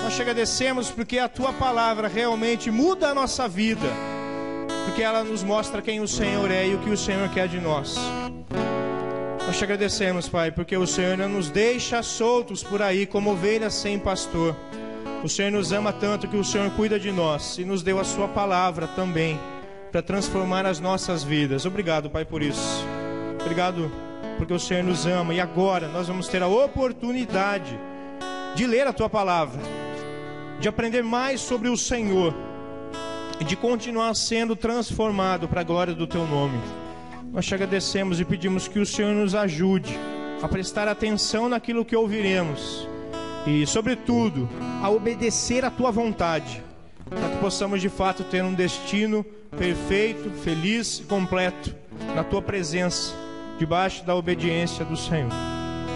Nós te agradecemos porque a tua palavra realmente muda a nossa vida, porque ela nos mostra quem o Senhor é e o que o Senhor quer de nós. Nós te agradecemos, Pai, porque o Senhor não nos deixa soltos por aí como ovelhas sem pastor. O Senhor nos ama tanto que o Senhor cuida de nós e nos deu a sua palavra também para transformar as nossas vidas. Obrigado, Pai, por isso. Obrigado porque o Senhor nos ama e agora nós vamos ter a oportunidade de ler a tua palavra, de aprender mais sobre o Senhor e de continuar sendo transformado para a glória do teu nome. Nós te agradecemos e pedimos que o Senhor nos ajude a prestar atenção naquilo que ouviremos e, sobretudo, a obedecer a tua vontade, para que possamos de fato ter um destino perfeito, feliz e completo na tua presença, debaixo da obediência do Senhor.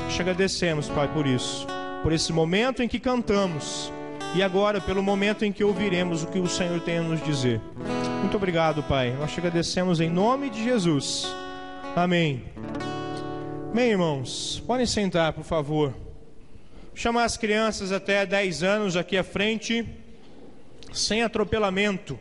Te agradecemos, Pai, por isso, por esse momento em que cantamos e agora pelo momento em que ouviremos o que o Senhor tem a nos dizer. Muito obrigado, Pai. Nós te agradecemos em nome de Jesus. Amém. Bem, irmãos, podem sentar, por favor. Vou chamar as crianças até 10 anos aqui à frente, sem atropelamento.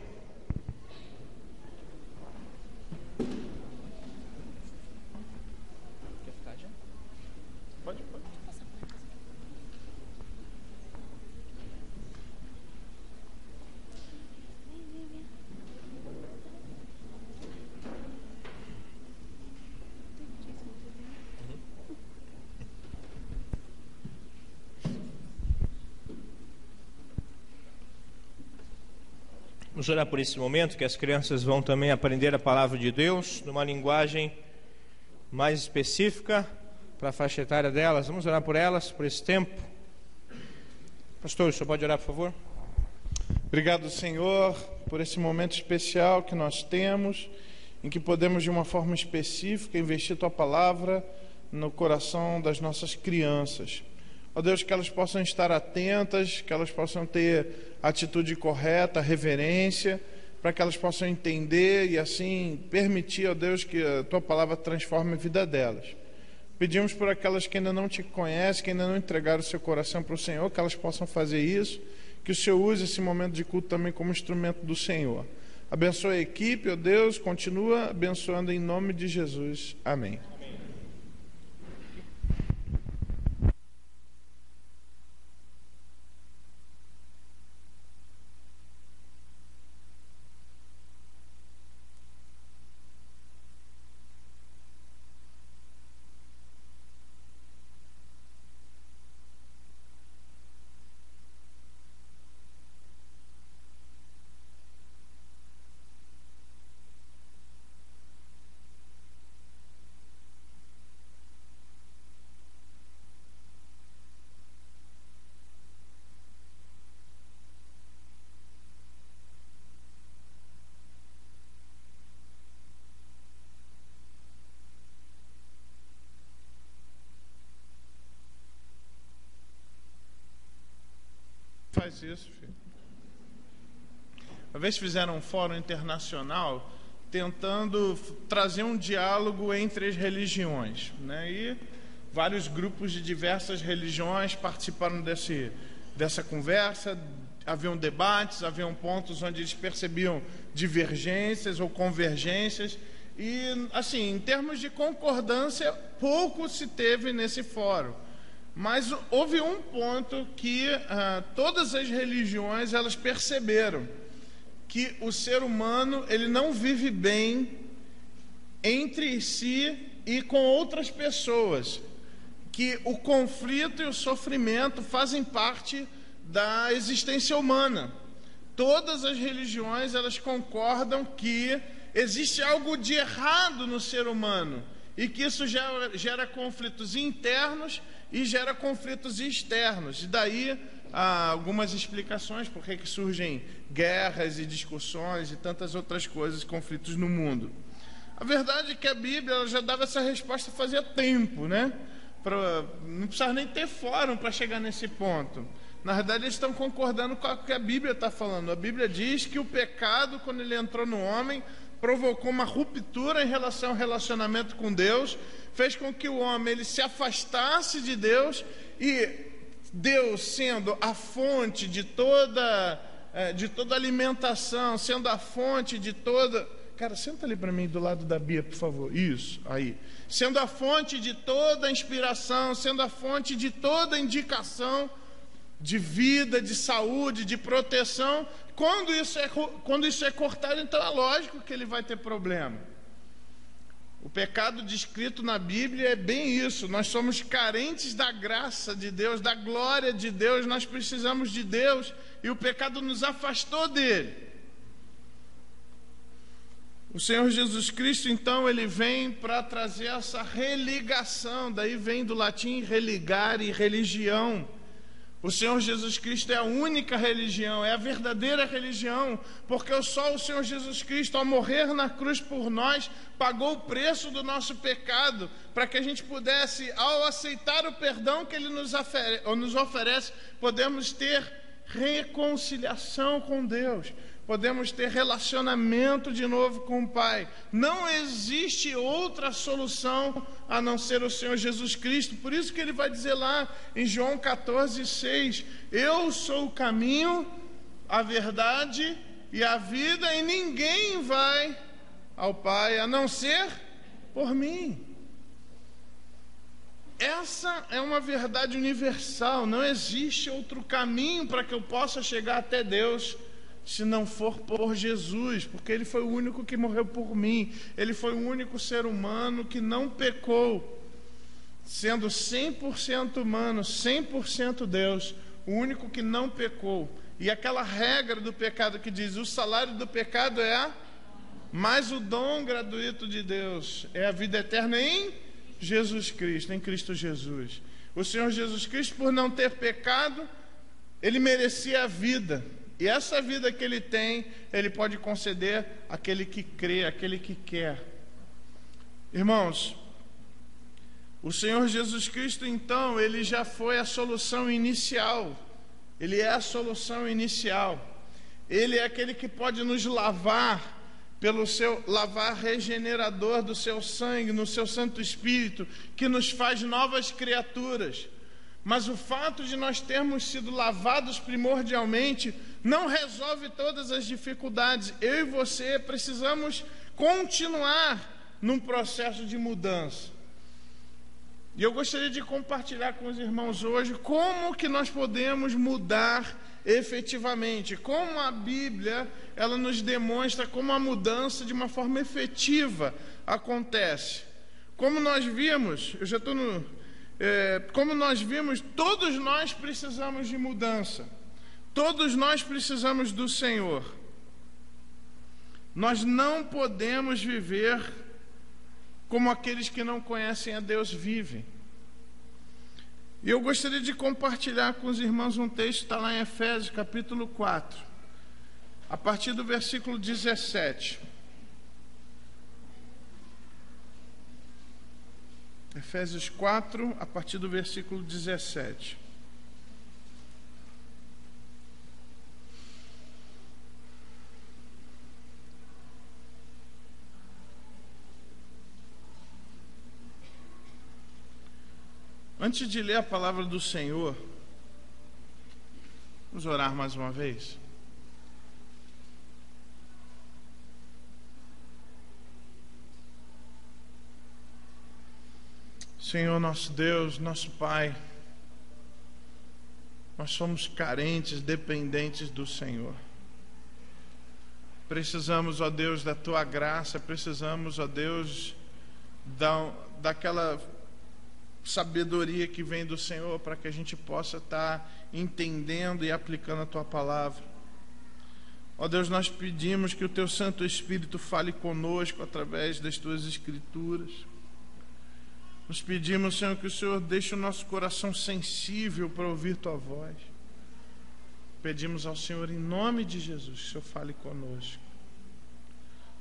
Vamos orar por esse momento, que as crianças vão também aprender a palavra de Deus numa linguagem mais específica para a faixa etária delas. Vamos orar por elas, por esse tempo. Pastor, o senhor pode orar, por favor? Obrigado, Senhor, por esse momento especial que nós temos, em que podemos de uma forma específica investir Tua palavra no coração das nossas crianças. Ó Deus, que elas possam estar atentas, que elas possam ter a atitude correta, a reverência, para que elas possam entender e assim permitir, ó Deus, que a Tua palavra transforme a vida delas. Pedimos por aquelas que ainda não Te conhecem, que ainda não entregaram o seu coração para o Senhor, que elas possam fazer isso, que o Senhor use esse momento de culto também como instrumento do Senhor. Abençoa a equipe, ó Deus, continua abençoando em nome de Jesus. Amém. Faz isso, filho. Uma vez fizeram um fórum internacional tentando trazer um diálogo entre as religiões, né? E vários grupos de diversas religiões participaram dessa conversa. Haviam debates, haviam pontos onde eles percebiam divergências ou convergências. E, assim, em termos de concordância, pouco se teve nesse fórum. Mas houve um ponto que todas as religiões elas perceberam, que o ser humano ele não vive bem entre si e com outras pessoas, que o conflito e o sofrimento fazem parte da existência humana. Todas as religiões elas concordam que existe algo de errado no ser humano e que isso gera conflitos internos e gera conflitos externos. E daí há algumas explicações por que surgem guerras e discussões e tantas outras coisas, conflitos no mundo. A verdade é que a Bíblia ela já dava essa resposta fazia tempo, né? Não precisava nem ter fórum para chegar nesse ponto. Na verdade, eles estão concordando com o que a Bíblia está falando. A Bíblia diz que o pecado, quando ele entrou no homem, provocou uma ruptura em relação ao relacionamento com Deus, fez com que o homem ele se afastasse de Deus, e Deus sendo a fonte de toda alimentação, sendo a fonte de toda... Cara, senta ali para mim do lado da Bia, por favor. Isso, aí. Sendo a fonte de toda inspiração, sendo a fonte de toda indicação de vida, de saúde, de proteção. Quando isso é cortado, então é lógico que ele vai ter problema. O pecado descrito na Bíblia é bem isso. Nós somos carentes da graça de Deus, da glória de Deus. Nós precisamos de Deus e o pecado nos afastou dele. O Senhor Jesus Cristo, então, ele vem para trazer essa religação. Daí vem do latim religar e religião. O Senhor Jesus Cristo é a única religião, é a verdadeira religião, porque só o Senhor Jesus Cristo, ao morrer na cruz por nós, pagou o preço do nosso pecado, para que a gente pudesse, ao aceitar o perdão que Ele nos oferece, podemos ter reconciliação com Deus, podemos ter relacionamento de novo com o Pai. Não existe outra solução a não ser o Senhor Jesus Cristo. Por isso que ele vai dizer lá em João 14:6, eu sou o caminho, a verdade e a vida, e ninguém vai ao Pai a não ser por mim. Essa é uma verdade universal. Não existe outro caminho para que eu possa chegar até Deus se não for por Jesus, porque Ele foi o único que morreu por mim. Ele foi o único ser humano que não pecou, sendo 100% humano, 100% Deus, o único que não pecou. E aquela regra do pecado que diz: o salário do pecado é mas o dom gratuito de Deus é a vida eterna em Jesus Cristo, em Cristo Jesus. O Senhor Jesus Cristo, por não ter pecado, ele merecia a vida. E essa vida que ele tem, ele pode conceder àquele que crê, àquele que quer. Irmãos, o Senhor Jesus Cristo, então, ele já foi a solução inicial. Ele é a solução inicial. Ele é aquele que pode nos lavar pelo seu lavar regenerador do seu sangue, no seu Santo Espírito, que nos faz novas criaturas. Mas o fato de nós termos sido lavados primordialmente não resolve todas as dificuldades. Eu e você precisamos continuar num processo de mudança. E eu gostaria de compartilhar com os irmãos hoje como que nós podemos mudar efetivamente, como a Bíblia ela nos demonstra como a mudança de uma forma efetiva acontece. Como nós vimos, como nós vimos, todos nós precisamos de mudança, todos nós precisamos do Senhor. Nós não podemos viver como aqueles que não conhecem a Deus vivem. E eu gostaria de compartilhar com os irmãos um texto que está lá em Efésios, capítulo 4, a partir do versículo 17. Efésios 4, a partir do versículo 17. Antes de ler a palavra do Senhor, vamos orar mais uma vez. Senhor nosso Deus, nosso Pai, nós somos carentes, dependentes do Senhor. Precisamos, ó Deus, da Tua graça, precisamos, ó Deus, daquela sabedoria que vem do Senhor para que a gente possa estar entendendo e aplicando a Tua palavra. Ó Deus, nós pedimos que o Teu Santo Espírito fale conosco através das Tuas Escrituras. Nós pedimos, Senhor, que o Senhor deixe o nosso coração sensível para ouvir Tua voz. Pedimos ao Senhor, em nome de Jesus, que o Senhor fale conosco.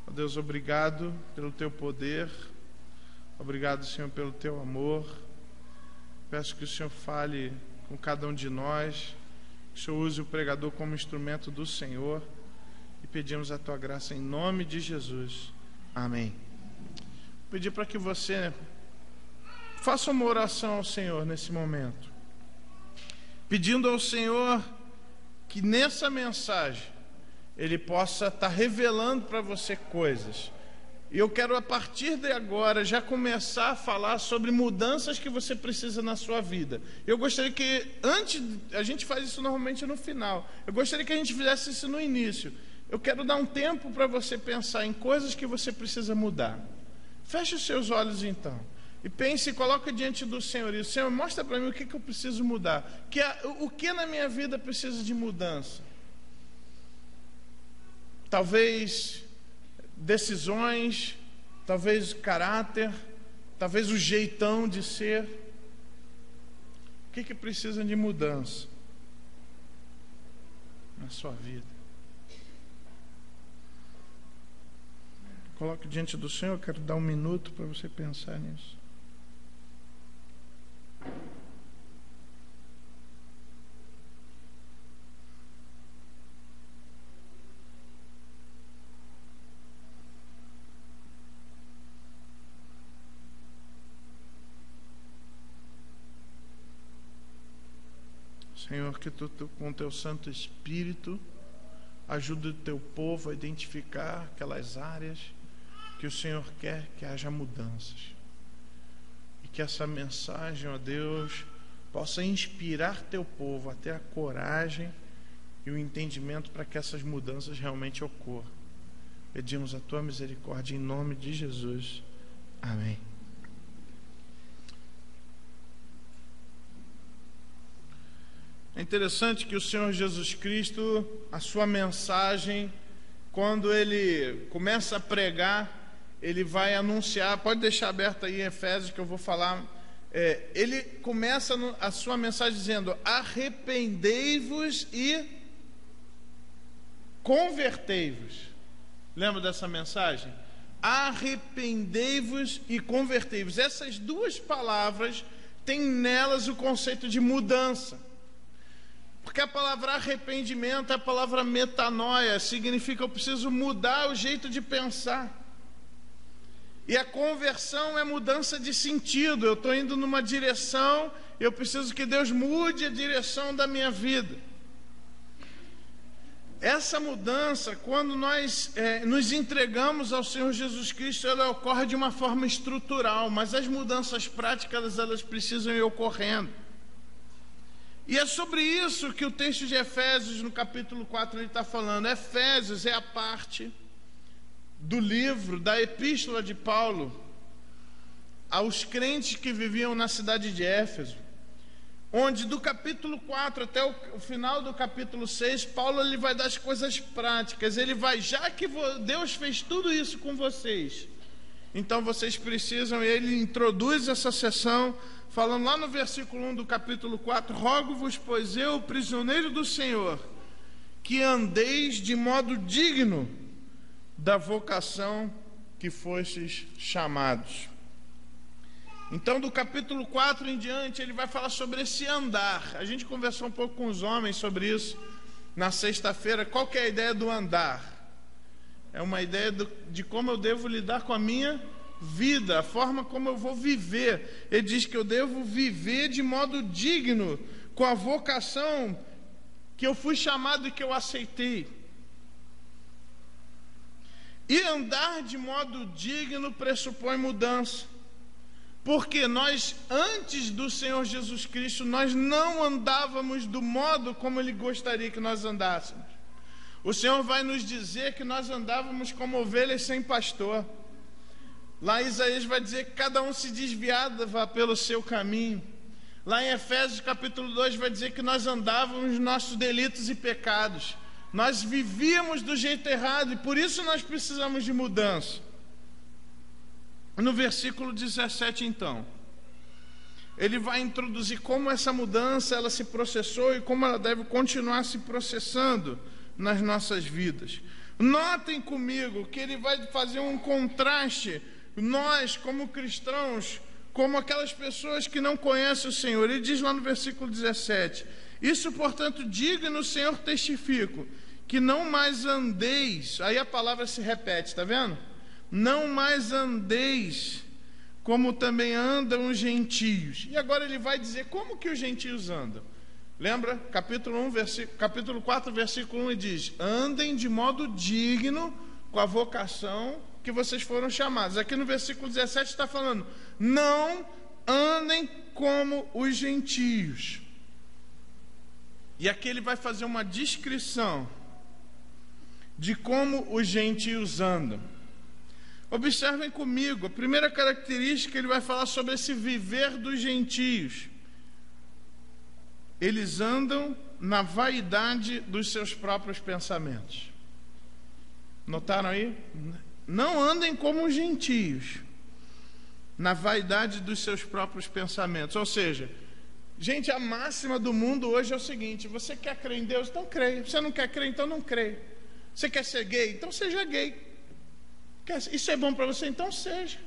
Ó Deus, obrigado pelo Teu poder. Obrigado, Senhor, pelo Teu amor. Peço que o Senhor fale com cada um de nós, que o Senhor use o pregador como instrumento do Senhor, e pedimos a Tua graça em nome de Jesus. Amém. Vou pedir para que você faça uma oração ao Senhor nesse momento, pedindo ao Senhor que nessa mensagem Ele possa estar revelando para você coisas. E eu quero, a partir de agora, já começar a falar sobre mudanças que você precisa na sua vida. Eu gostaria que, a gente faz isso normalmente no final, eu gostaria que a gente fizesse isso no início. Eu quero dar um tempo para você pensar em coisas que você precisa mudar. Feche os seus olhos então, e pense e coloque diante do Senhor. E Senhor, mostra para mim o que eu preciso mudar. O que na minha vida precisa de mudança? Talvez decisões, talvez caráter, talvez o jeitão de ser. O que precisa de mudança na sua vida? Coloque diante do Senhor. Eu quero dar um minuto para você pensar nisso. Senhor, que Tu com o Teu Santo Espírito ajude o Teu povo a identificar aquelas áreas que o Senhor quer que haja mudanças. E que essa mensagem, ó Deus, possa inspirar Teu povo a ter a coragem e o entendimento para que essas mudanças realmente ocorram. Pedimos a Tua misericórdia em nome de Jesus. Amém. interessante que o Senhor Jesus Cristo, a sua mensagem, quando ele começa a pregar, ele vai anunciar, pode deixar aberto aí em Efésios que eu vou falar, ele começa a sua mensagem dizendo: arrependei-vos e convertei-vos. Lembra dessa mensagem? Arrependei-vos e convertei-vos. Essas duas palavras têm nelas o conceito de mudança. Porque a palavra arrependimento é a palavra metanoia, significa eu preciso mudar o jeito de pensar. E a conversão é mudança de sentido, eu estou indo numa direção, eu preciso que Deus mude a direção da minha vida. Essa mudança, quando nós nos entregamos ao Senhor Jesus Cristo, ela ocorre de uma forma estrutural, mas as mudanças práticas, elas precisam ir ocorrendo. E é sobre isso que o texto de Efésios, no capítulo 4, ele está falando. Efésios é a parte do livro, da epístola de Paulo aos crentes que viviam na cidade de Éfeso, onde do capítulo 4 até o final do capítulo 6, Paulo ele vai dar as coisas práticas. Ele vai, já que Deus fez tudo isso com vocês, então vocês precisam, ele introduz essa sessão, falando lá no versículo 1 do capítulo 4, rogo-vos, pois eu, prisioneiro do Senhor, que andeis de modo digno da vocação que fostes chamados. Então, do capítulo 4 em diante, ele vai falar sobre esse andar. A gente conversou um pouco com os homens sobre isso na sexta-feira. Qual que é a ideia do andar? É uma ideia de como eu devo lidar com a minha vida, a forma como eu vou viver. Ele diz que eu devo viver de modo digno, com a vocação que eu fui chamado e que eu aceitei. E andar de modo digno pressupõe mudança. Porque nós, antes do Senhor Jesus Cristo, nós não andávamos do modo como Ele gostaria que nós andássemos. O Senhor vai nos dizer que nós andávamos como ovelhas sem pastor. Lá em Isaías vai dizer que cada um se desviava pelo seu caminho. Lá em Efésios capítulo 2 vai dizer que nós andávamos nos nossos delitos e pecados. Nós vivíamos do jeito errado e por isso nós precisamos de mudança. No versículo 17, então, ele vai introduzir como essa mudança ela se processou e como ela deve continuar se processando nas nossas vidas. Notem comigo que ele vai fazer um contraste, nós como cristãos, como aquelas pessoas que não conhecem o Senhor. Ele diz lá no versículo 17, isso, portanto, digo e no Senhor testifico, que não mais andeis, aí a palavra se repete, está vendo? Não mais andeis como também andam os gentios. E agora ele vai dizer como que os gentios andam. Lembra? Capítulo 4, versículo 1, ele diz: andem de modo digno com a vocação que vocês foram chamados. Aqui no versículo 17 está falando: não andem como os gentios. E aqui ele vai fazer uma descrição de como os gentios andam. Observem comigo, a primeira característica, ele vai falar sobre esse viver dos gentios. Eles andam na vaidade dos seus próprios pensamentos. Notaram aí? Não andem como os gentios, na vaidade dos seus próprios pensamentos. Ou seja, gente, a máxima do mundo hoje é o seguinte: você quer crer em Deus? Então creia. Você não quer crer? Então não creia. Você quer ser gay? Então seja gay. Isso é bom para você? Então seja.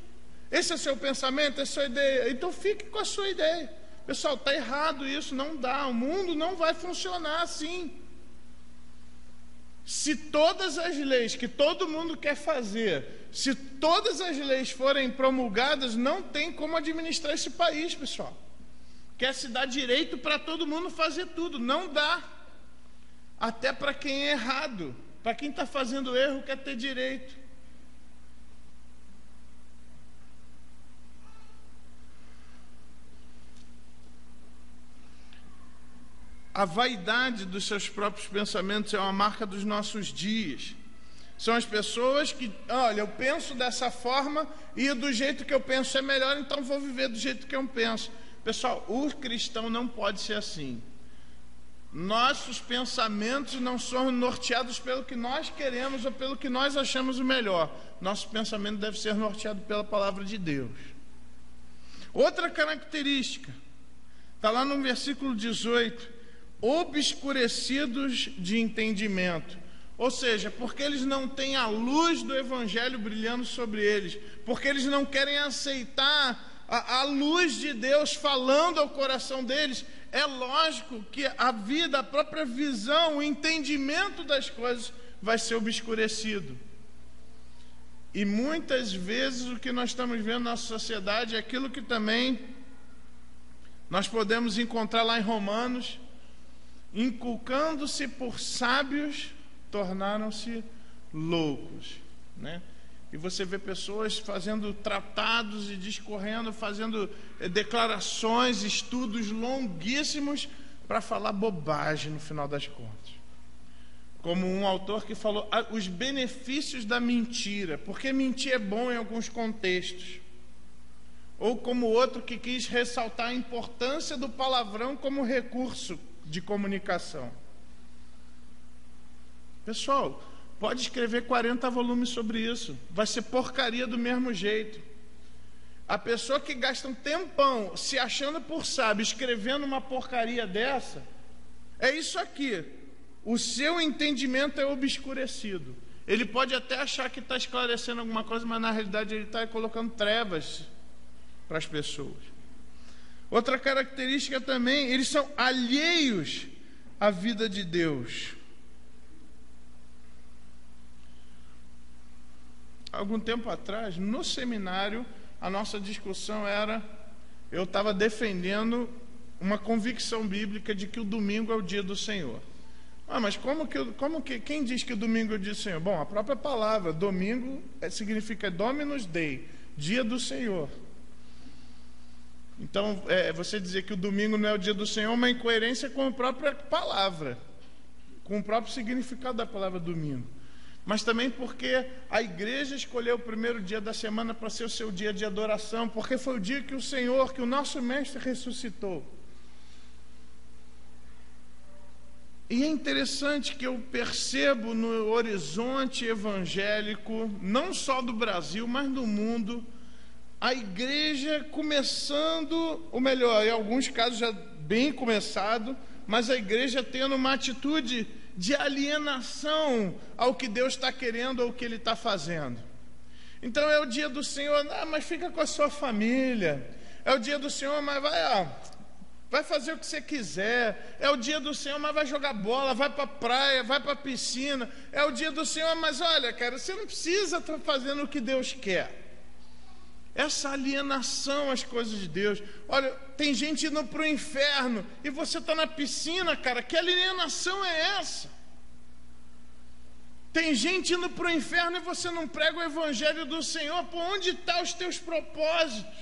Esse é seu pensamento, é a sua ideia? Então fique com a sua ideia. Pessoal, está errado isso, não dá. O mundo não vai funcionar assim. Se todas as leis que todo mundo quer fazer, se todas as leis forem promulgadas, não tem como administrar esse país, pessoal. Quer se dar direito para todo mundo fazer tudo, não dá. Até para quem é errado, para quem está fazendo erro, quer ter direito. A vaidade dos seus próprios pensamentos é uma marca dos nossos dias. São as pessoas que, olha, eu penso dessa forma e do jeito que eu penso é melhor, então vou viver do jeito que eu penso. Pessoal, o cristão não pode ser assim. nossos pensamentos não são norteados pelo que nós queremos ou pelo que nós achamos o melhor. Nosso pensamento deve ser norteado pela palavra de Deus. Outra característica, está lá no versículo 18: obscurecidos de entendimento. Ou seja, porque eles não têm a luz do Evangelho brilhando sobre eles, porque eles não querem aceitar a luz de Deus falando ao coração deles. É lógico que a vida, a própria visão, o entendimento das coisas vai ser obscurecido. E muitas vezes o que nós estamos vendo na nossa sociedade é aquilo que também nós podemos encontrar lá em Romanos: inculcando-se por sábios, tornaram-se loucos, né? E você vê pessoas fazendo tratados e discorrendo, fazendo declarações, estudos longuíssimos para falar bobagem no final das contas. Como um autor que falou os benefícios da mentira, porque mentir é bom em alguns contextos. Ou como outro que quis ressaltar a importância do palavrão como recurso de comunicação. Pessoal, pode escrever 40 volumes sobre isso, vai ser porcaria do mesmo jeito. A pessoa que gasta um tempão se achando por sábio, escrevendo uma porcaria dessa, é isso aqui: o seu entendimento é obscurecido. Ele pode até achar que está esclarecendo alguma coisa, mas na realidade ele está colocando trevas para as pessoas. Outra característica também: eles são alheios à vida de Deus. Algum tempo atrás, no seminário, a nossa discussão era: eu estava defendendo uma convicção bíblica de que o domingo é o dia do Senhor. Mas quem diz que o domingo é o dia do Senhor? Bom, a própria palavra domingo significa Dominus Dei, dia do Senhor. Então, você dizer que o domingo não é o dia do Senhor é uma incoerência com a própria palavra, com o próprio significado da palavra domingo. Mas também porque a igreja escolheu o primeiro dia da semana para ser o seu dia de adoração, porque foi o dia que o Senhor, que o nosso Mestre ressuscitou. E é interessante que eu percebo no horizonte evangélico, não só do Brasil, mas do mundo, a igreja começando, ou melhor, em alguns casos já bem começado, mas a igreja tendo uma atitude de alienação ao que Deus está querendo, ao que Ele está fazendo. Então é o dia do Senhor, mas fica com a sua família. É o dia do Senhor, mas vai fazer o que você quiser. É o dia do Senhor, mas vai jogar bola, vai para a praia, vai para a piscina. É o dia do Senhor, mas olha, cara, você não precisa estar fazendo o que Deus quer. Essa alienação às coisas de Deus. Olha, tem gente indo para o inferno e você está na piscina, cara. Que alienação é essa? Tem gente indo para o inferno e você não prega o evangelho do Senhor. Por onde estão os teus propósitos?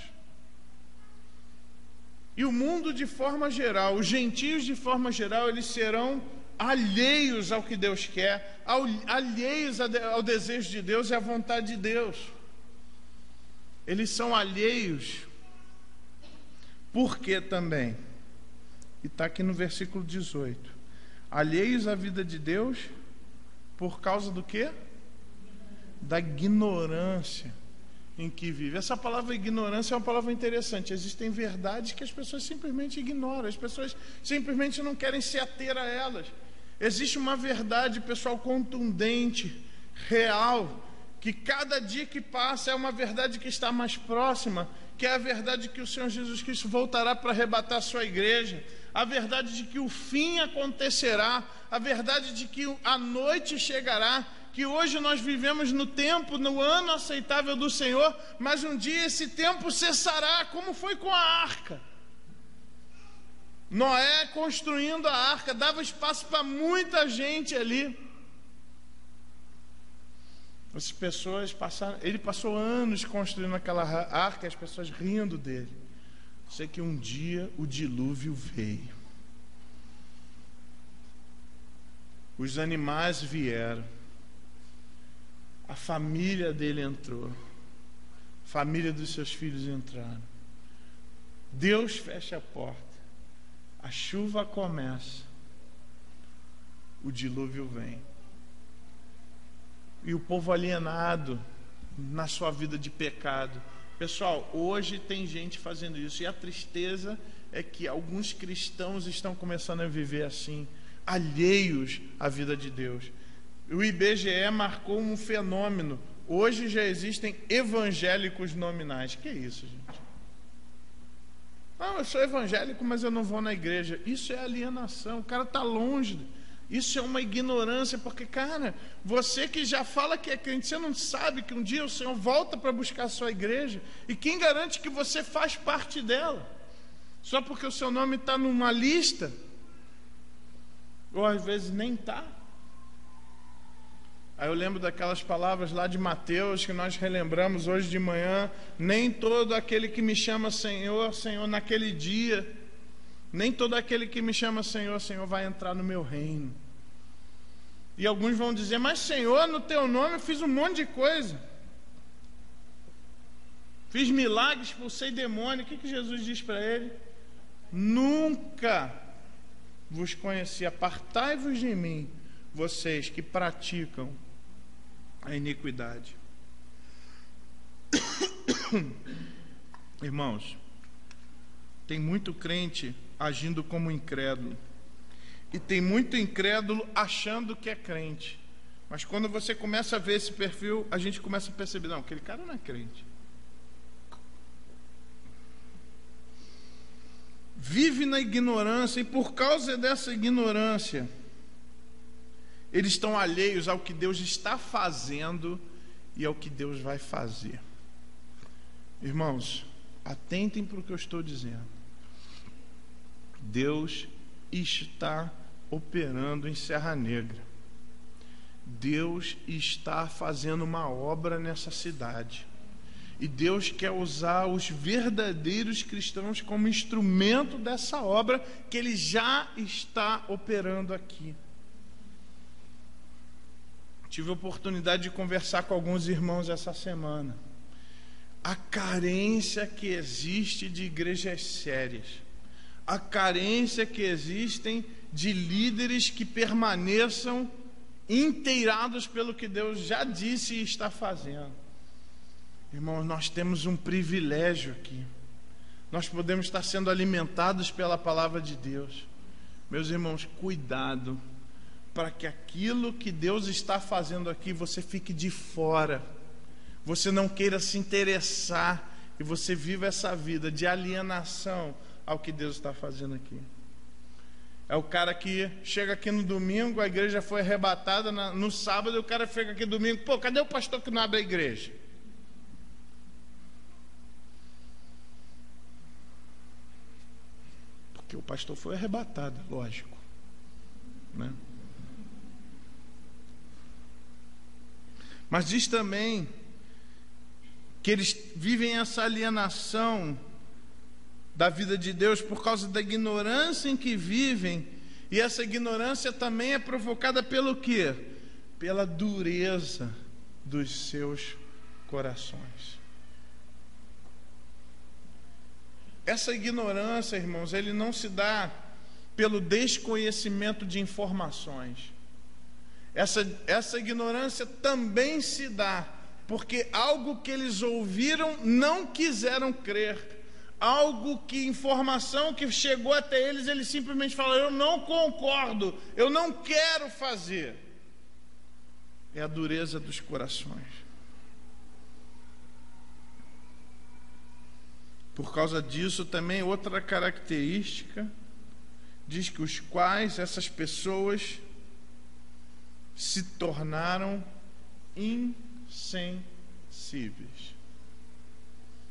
E o mundo de forma geral, os gentios de forma geral, eles serão alheios ao que Deus quer, alheios ao desejo de Deus e à vontade de Deus. Eles são alheios. Por quê também? E está aqui no versículo 18. Alheios à vida de Deus por causa do quê? Da ignorância em que vive. Essa palavra ignorância é uma palavra interessante. Existem verdades que as pessoas simplesmente ignoram. As pessoas simplesmente não querem se ater a elas. Existe uma verdade, pessoal, contundente, real, que cada dia que passa é uma verdade que está mais próxima, que é a verdade que o Senhor Jesus Cristo voltará para arrebatar a sua igreja, a verdade de que o fim acontecerá, a verdade de que a noite chegará, que hoje nós vivemos no tempo, no ano aceitável do Senhor, mas um dia esse tempo cessará, como foi com a arca. Noé construindo a arca, dava espaço para muita gente ali. As pessoas passaram, ele passou anos construindo aquela arca, as pessoas rindo dele. Sei que um dia o dilúvio veio. Os animais vieram. A família dele entrou. A família dos seus filhos entraram. Deus fecha a porta. A chuva começa. o dilúvio vem. E o povo alienado na sua vida de pecado. Pessoal, hoje tem gente fazendo isso, e a tristeza é que alguns cristãos estão começando a viver assim, alheios à vida de Deus. O IBGE marcou um fenômeno. Hoje já existem evangélicos nominais. Que é isso, gente? Não, eu sou evangélico, mas eu não vou na igreja. Isso é alienação, o cara está longe. Isso é uma ignorância, porque, cara, você que já fala que é crente, você não sabe que um dia o Senhor volta para buscar a sua igreja, e quem garante que você faz parte dela? Só porque o seu nome está numa lista, ou às vezes nem está. Aí eu lembro daquelas palavras lá de Mateus, que nós relembramos hoje de manhã: nem todo aquele que me chama Senhor, Senhor, naquele dia, nem todo aquele que me chama Senhor, Senhor, vai entrar no meu reino. E alguns vão dizer: mas Senhor, no teu nome eu fiz um monte de coisa, fiz milagres, expulsei demônio. O que Jesus diz para ele? Nunca vos conheci, apartai-vos de mim, vocês que praticam a iniquidade. Irmãos, tem muito crente agindo como incrédulo, e tem muito incrédulo achando que é crente. Mas quando você começa a ver esse perfil, a gente começa a perceber: não, aquele cara não é crente. Vive na ignorância, e por causa dessa ignorância, eles estão alheios ao que Deus está fazendo e ao que Deus vai fazer. Irmãos, atentem para o que eu estou dizendo. Deus está operando em Serra Negra. Deus está fazendo uma obra nessa cidade. E Deus quer usar os verdadeiros cristãos como instrumento dessa obra que Ele já está operando aqui. Tive a oportunidade de conversar com alguns irmãos essa semana. A carência que existe de igrejas sérias, a carência que existem de líderes que permaneçam inteirados pelo que Deus já disse e está fazendo. Irmãos, nós temos um privilégio aqui. Nós podemos estar sendo alimentados pela palavra de Deus. Meus irmãos, cuidado para que aquilo que Deus está fazendo aqui você fique de fora, você não queira se interessar e você viva essa vida de alienação ao que Deus está fazendo aqui. É o cara que chega aqui no domingo, a igreja foi arrebatada no sábado, e o cara chega aqui domingo: pô, cadê o pastor que não abre a igreja? Porque o pastor foi arrebatado, lógico, né? Mas diz também que eles vivem essa alienação da vida de Deus por causa da ignorância em que vivem, e essa ignorância também é provocada pelo quê? Pela dureza dos seus corações. Essa ignorância, irmãos, ele não se dá pelo desconhecimento de informações. Essa ignorância também se dá porque algo que eles ouviram não quiseram crer, algo que, informação que chegou até eles, eles simplesmente falaram: eu não concordo, eu não quero fazer. É a dureza dos corações. Por causa disso, também outra característica diz que os quais essas pessoas se tornaram insensíveis.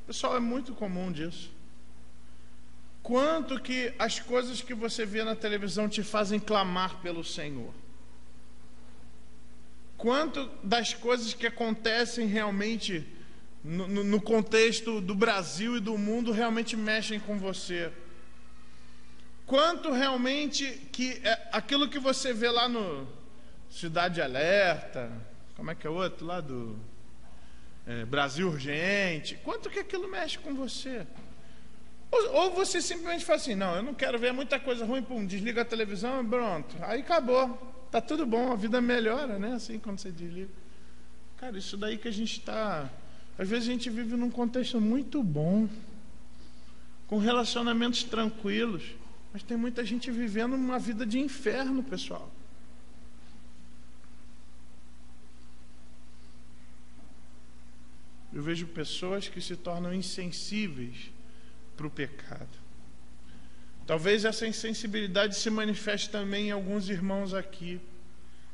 Pessoal, é muito comum disso. Quanto que as coisas que você vê na televisão te fazem clamar pelo Senhor? Quanto das coisas que acontecem realmente no contexto do Brasil e do mundo realmente mexem com você? Quanto realmente que aquilo que você vê lá no Cidade Alerta, como é que é o outro lá do Brasil Urgente, quanto que aquilo mexe com você? Ou você simplesmente fala assim: não, eu não quero ver muita coisa ruim, pum, desliga a televisão e pronto, aí acabou. tá tudo bom, a vida melhora, né? Assim, quando você desliga. Cara, isso daí que a gente está... Às vezes a gente vive num contexto muito bom, com relacionamentos tranquilos, mas tem muita gente vivendo uma vida de inferno, pessoal. Eu vejo pessoas que se tornam insensíveis para o pecado. Talvez essa insensibilidade se manifeste também em alguns irmãos aqui.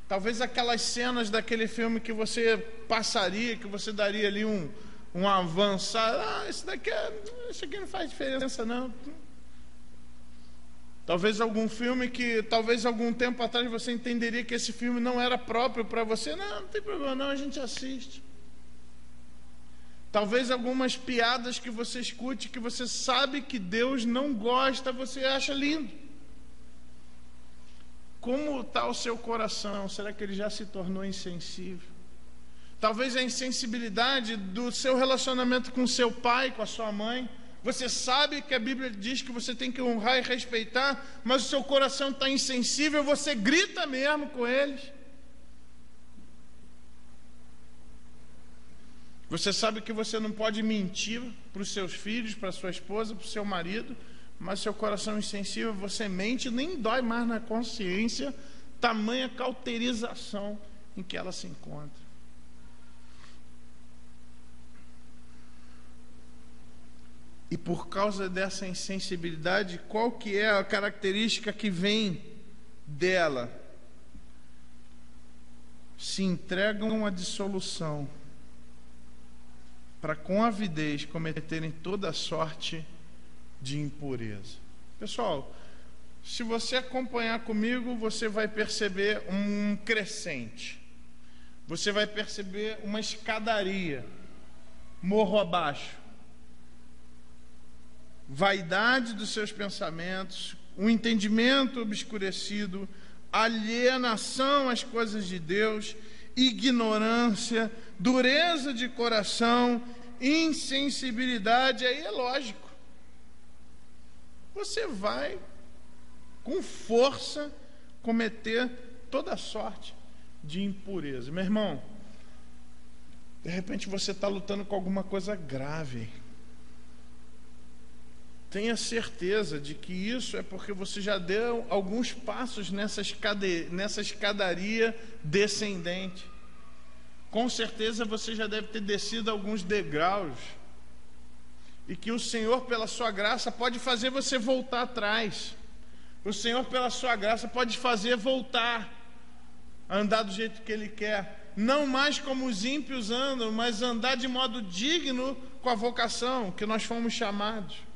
Talvez aquelas cenas daquele filme que você passaria, que você daria ali um avançado. Isso aqui não faz diferença, não. Talvez algum filme que, talvez algum tempo atrás você entenderia que esse filme não era próprio para você. Não tem problema não, a gente assiste. Talvez algumas piadas que você escute, que você sabe que Deus não gosta, você acha lindo. Como está o seu coração? Será que ele já se tornou insensível? Talvez a insensibilidade do seu relacionamento com seu pai, com a sua mãe. Você sabe que a Bíblia diz que você tem que honrar e respeitar, mas o seu coração está insensível, você grita mesmo com eles. Você sabe que você não pode mentir para os seus filhos, para a sua esposa, para o seu marido, mas seu coração é insensível, você mente, nem dói mais na consciência, tamanha cauterização em que ela se encontra. E por causa dessa insensibilidade, qual que é a característica que vem dela? Se entregam à dissolução, para com avidez cometerem toda sorte de impureza. Pessoal, se você acompanhar comigo, você vai perceber um crescente. Você vai perceber uma escadaria, morro abaixo. Vaidade dos seus pensamentos, um entendimento obscurecido, alienação às coisas de Deus, ignorância, dureza de coração, insensibilidade. Aí é lógico, você vai com força cometer toda sorte de impureza. Meu irmão, de repente você está lutando com alguma coisa grave. Tenha certeza de que isso é porque você já deu alguns passos nessa escadaria descendente. Com certeza você já deve ter descido alguns degraus. E que o Senhor, pela sua graça, pode fazer você voltar atrás. O Senhor, pela sua graça, pode fazer voltar a andar do jeito que Ele quer. Não mais como os ímpios andam, mas andar de modo digno com a vocação que nós fomos chamados.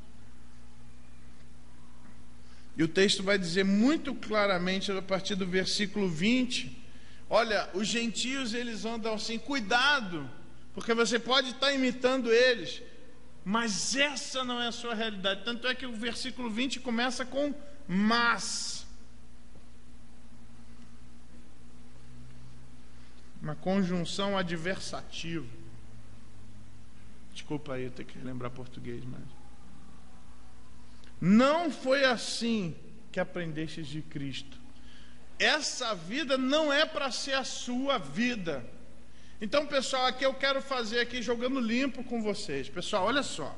E o texto vai dizer muito claramente, a partir do versículo 20, olha, os gentios eles andam assim, cuidado, porque você pode estar imitando eles, mas essa não é a sua realidade. Tanto é que o versículo 20 começa com mas. Uma conjunção adversativa. Desculpa aí, eu tenho que lembrar português, mas... Não foi assim que aprendestes de Cristo. Essa vida não é para ser a sua vida. Então, pessoal, aqui eu quero fazer aqui, jogando limpo com vocês. Pessoal, olha só.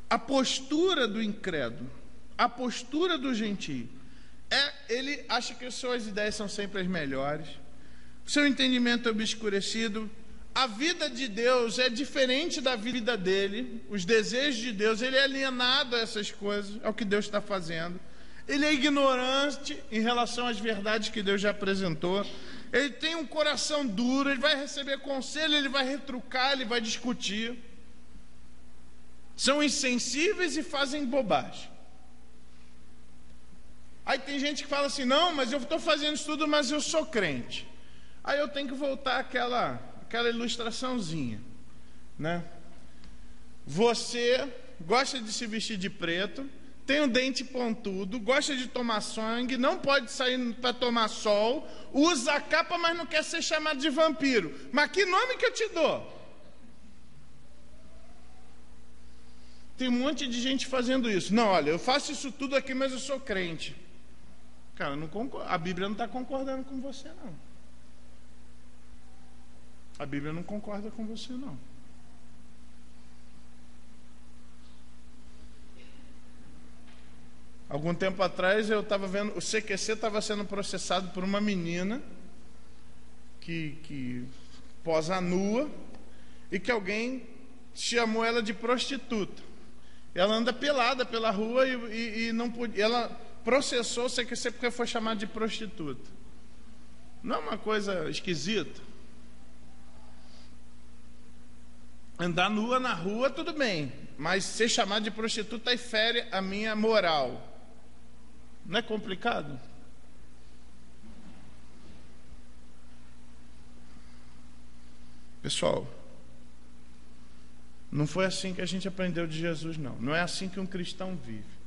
A postura do incrédulo, a postura do gentio, ele acha que as suas ideias são sempre as melhores, o seu entendimento é obscurecido. A vida de Deus é diferente da vida dele, os desejos de Deus, ele é alienado a essas coisas, ao que Deus está fazendo. Ele é ignorante em relação às verdades que Deus já apresentou. Ele tem um coração duro, ele vai receber conselho, ele vai retrucar, ele vai discutir. São insensíveis e fazem bobagem. Aí tem gente que fala assim, não, mas eu estou fazendo isso tudo, mas eu sou crente. Aí eu tenho que voltar àquela ilustraçãozinha, né? Você gosta de se vestir de preto, tem um dente pontudo, gosta de tomar sangue, não pode sair para tomar sol, usa a capa, mas não quer ser chamado de vampiro. Mas que nome que eu te dou? Tem um monte de gente fazendo isso. Não, olha, eu faço isso tudo aqui, mas eu sou crente. Cara, a Bíblia não está concordando com você, não. A Bíblia não concorda com você, não. Algum tempo atrás eu estava vendo, o CQC estava sendo processado por uma menina que posa nua e que alguém chamou ela de prostituta. Ela anda pelada pela rua e não podia. Ela processou o CQC porque foi chamada de prostituta. Não é uma coisa esquisita? Andar nua na rua, tudo bem, mas ser chamado de prostituta aí fere a minha moral. Não é complicado? Pessoal, não foi assim que a gente aprendeu de Jesus, não. Não é assim que um cristão vive.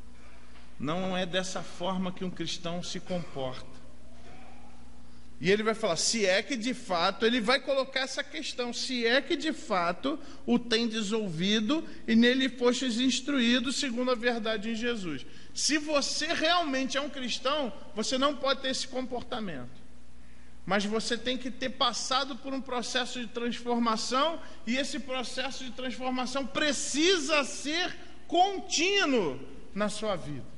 Não é dessa forma que um cristão se comporta. E ele vai falar, se é que de fato, ele vai colocar essa questão, se é que de fato o tendes ouvido e nele fostes instruído segundo a verdade em Jesus. Se você realmente é um cristão, você não pode ter esse comportamento. Mas você tem que ter passado por um processo de transformação, e esse processo de transformação precisa ser contínuo na sua vida.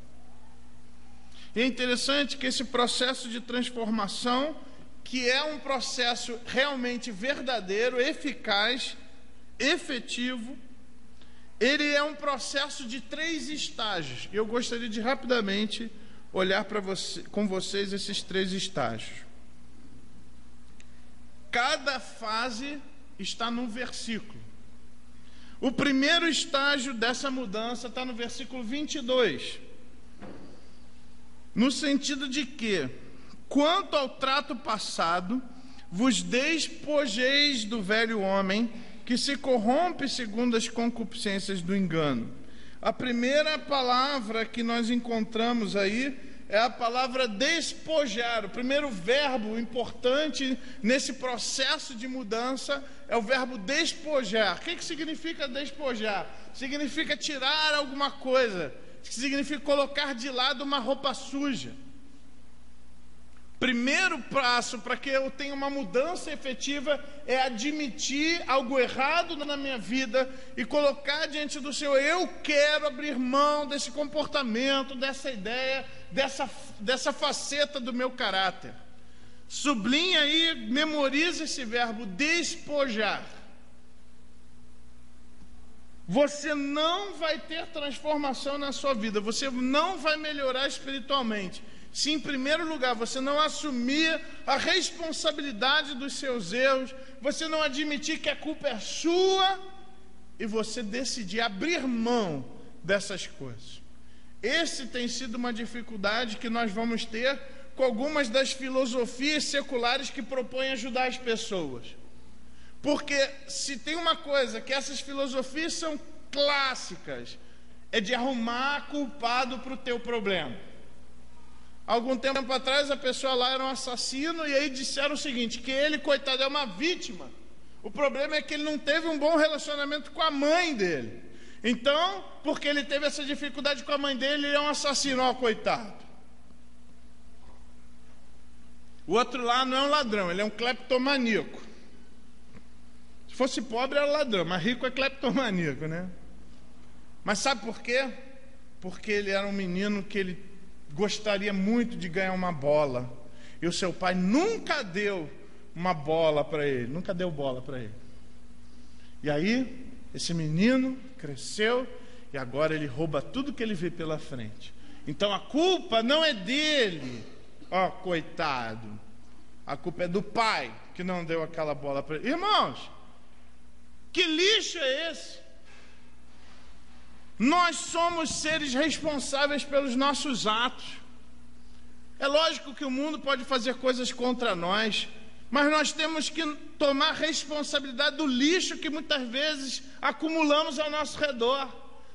E é interessante que esse processo de transformação, que é um processo realmente verdadeiro, eficaz, efetivo, ele é um processo de 3 estágios. E eu gostaria de rapidamente olhar com vocês esses 3 estágios. Cada fase está num versículo. O primeiro estágio dessa mudança está no versículo 22. No sentido de que, quanto ao trato passado, vos despojeis do velho homem, que se corrompe segundo as concupiscências do engano. A primeira palavra que nós encontramos aí é a palavra despojar. O primeiro verbo importante nesse processo de mudança é o verbo despojar. O que significa despojar? Significa tirar alguma coisa, significa colocar de lado uma roupa suja. Primeiro passo para que eu tenha uma mudança efetiva é admitir algo errado na minha vida e colocar diante do Senhor, eu quero abrir mão desse comportamento, dessa ideia, dessa faceta do meu caráter. Sublinha aí, memoriza esse verbo, despojar. Você não vai ter transformação na sua vida, você não vai melhorar espiritualmente, se em primeiro lugar você não assumir a responsabilidade dos seus erros, você não admitir que a culpa é sua e você decidir abrir mão dessas coisas. Esse tem sido uma dificuldade que nós vamos ter com algumas das filosofias seculares que propõem ajudar as pessoas. Porque se tem uma coisa que essas filosofias são clássicas, é de arrumar culpado para o teu problema. Algum tempo atrás a pessoa lá era um assassino e aí disseram o seguinte, que ele, coitado, é uma vítima. O problema é que ele não teve um bom relacionamento com a mãe dele. Então, porque ele teve essa dificuldade com a mãe dele, ele é um assassino, ó, coitado. O outro lá não é um ladrão, ele é um cleptomaníaco. Se fosse pobre era ladrão, mas rico é cleptomaníaco, né? Mas sabe por quê? Porque ele era um menino que ele gostaria muito de ganhar uma bola. E o seu pai nunca deu uma bola para ele, nunca deu bola para ele. E aí, esse menino cresceu e agora ele rouba tudo que ele vê pela frente. Então a culpa não é dele, ó, coitado. A culpa é do pai que não deu aquela bola para ele. Irmãos, que lixo é esse? Nós somos seres responsáveis pelos nossos atos. É lógico que o mundo pode fazer coisas contra nós, mas nós temos que tomar responsabilidade do lixo que muitas vezes acumulamos ao nosso redor,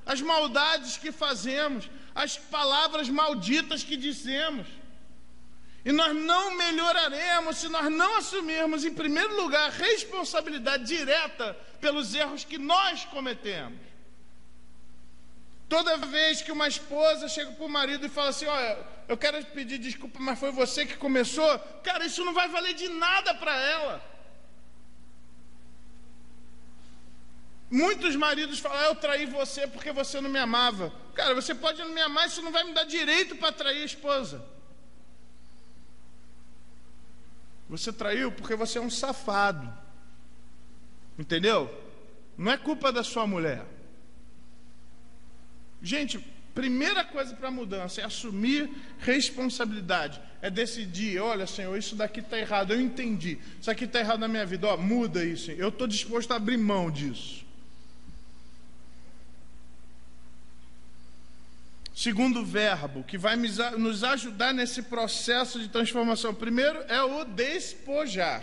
as maldades que fazemos, as palavras malditas que dizemos. E nós não melhoraremos se nós não assumirmos, em primeiro lugar, a responsabilidade direta pelos erros que nós cometemos. Toda vez que uma esposa chega para o marido e fala assim, olha, eu quero pedir desculpa, mas foi você que começou, cara, isso não vai valer de nada para ela. Muitos maridos falam, eu traí você porque você não me amava. Cara, você pode não me amar, isso não vai me dar direito para trair a esposa. Você traiu porque você é um safado. Entendeu? Não é culpa da sua mulher. Gente, primeira coisa para a mudança é assumir responsabilidade. É decidir, olha, Senhor, isso daqui está errado, eu entendi. Isso aqui está errado na minha vida, ó, muda isso. Eu estou disposto a abrir mão disso. Segundo verbo, que vai nos ajudar nesse processo de transformação. Primeiro é o despojar.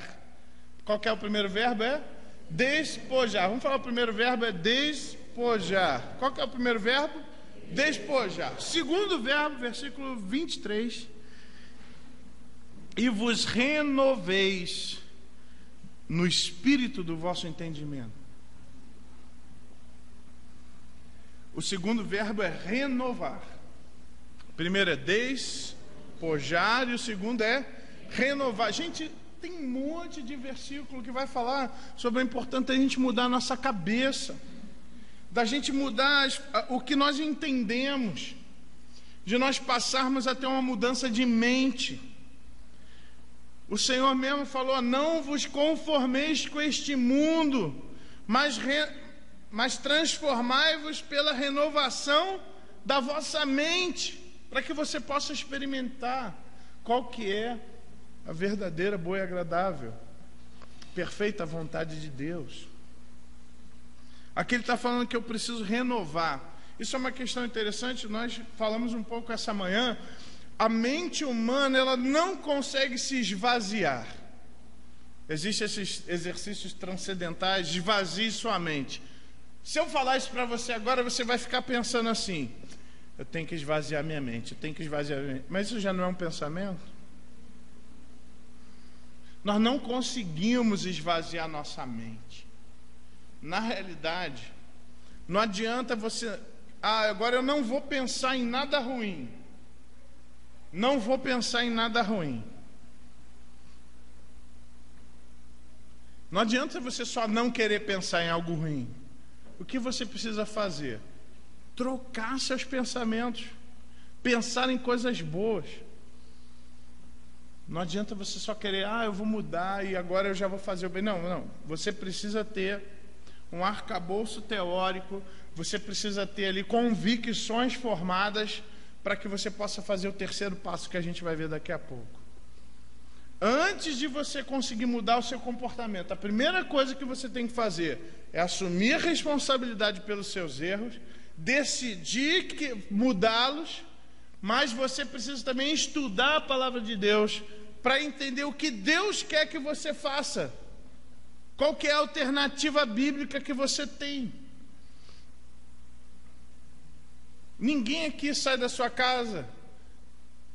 Qual que é o primeiro verbo? É despojar. Vamos falar o primeiro verbo, é despojar. Qual que é o primeiro verbo? Despojar. Segundo verbo, versículo 23. E vos renoveis no espírito do vosso entendimento. O segundo verbo é renovar. O primeiro é despojar e o segundo é renovar. Gente, tem um monte de versículo que vai falar sobre a importância da gente mudar a nossa cabeça, da gente mudar o que nós entendemos, de nós passarmos a ter uma mudança de mente. O Senhor mesmo falou, não vos conformeis com este mundo, mas transformai-vos pela renovação da vossa mente, para que você possa experimentar qual que é a verdadeira, boa e agradável, perfeita vontade de Deus. Aqui ele está falando que eu preciso renovar. Isso é uma questão interessante, nós falamos um pouco essa manhã. A mente humana, ela não consegue se esvaziar. Existem esses exercícios transcendentais, esvazie sua mente. Se eu falar isso para você agora, você vai ficar pensando assim, eu tenho que esvaziar minha mente, eu tenho que esvaziar minha mente. Mas isso já não é um pensamento? Nós não conseguimos esvaziar nossa mente. Na realidade, não adianta você, agora eu não vou pensar em nada ruim. Não vou pensar em nada ruim. Não adianta você só não querer pensar em algo ruim. O que você precisa fazer? Trocar seus pensamentos. Pensar em coisas boas. Não adianta você só querer, eu vou mudar e agora eu já vou fazer o bem. Não. Você precisa ter um arcabouço teórico. Você precisa ter ali convicções formadas para que você possa fazer o terceiro passo que a gente vai ver daqui a pouco. Antes de você conseguir mudar o seu comportamento, a primeira coisa que você tem que fazer é assumir a responsabilidade pelos seus erros, decidir mudá-los, mas você precisa também estudar a palavra de Deus para entender o que Deus quer que você faça. Qual que é a alternativa bíblica que você tem? Ninguém aqui sai da sua casa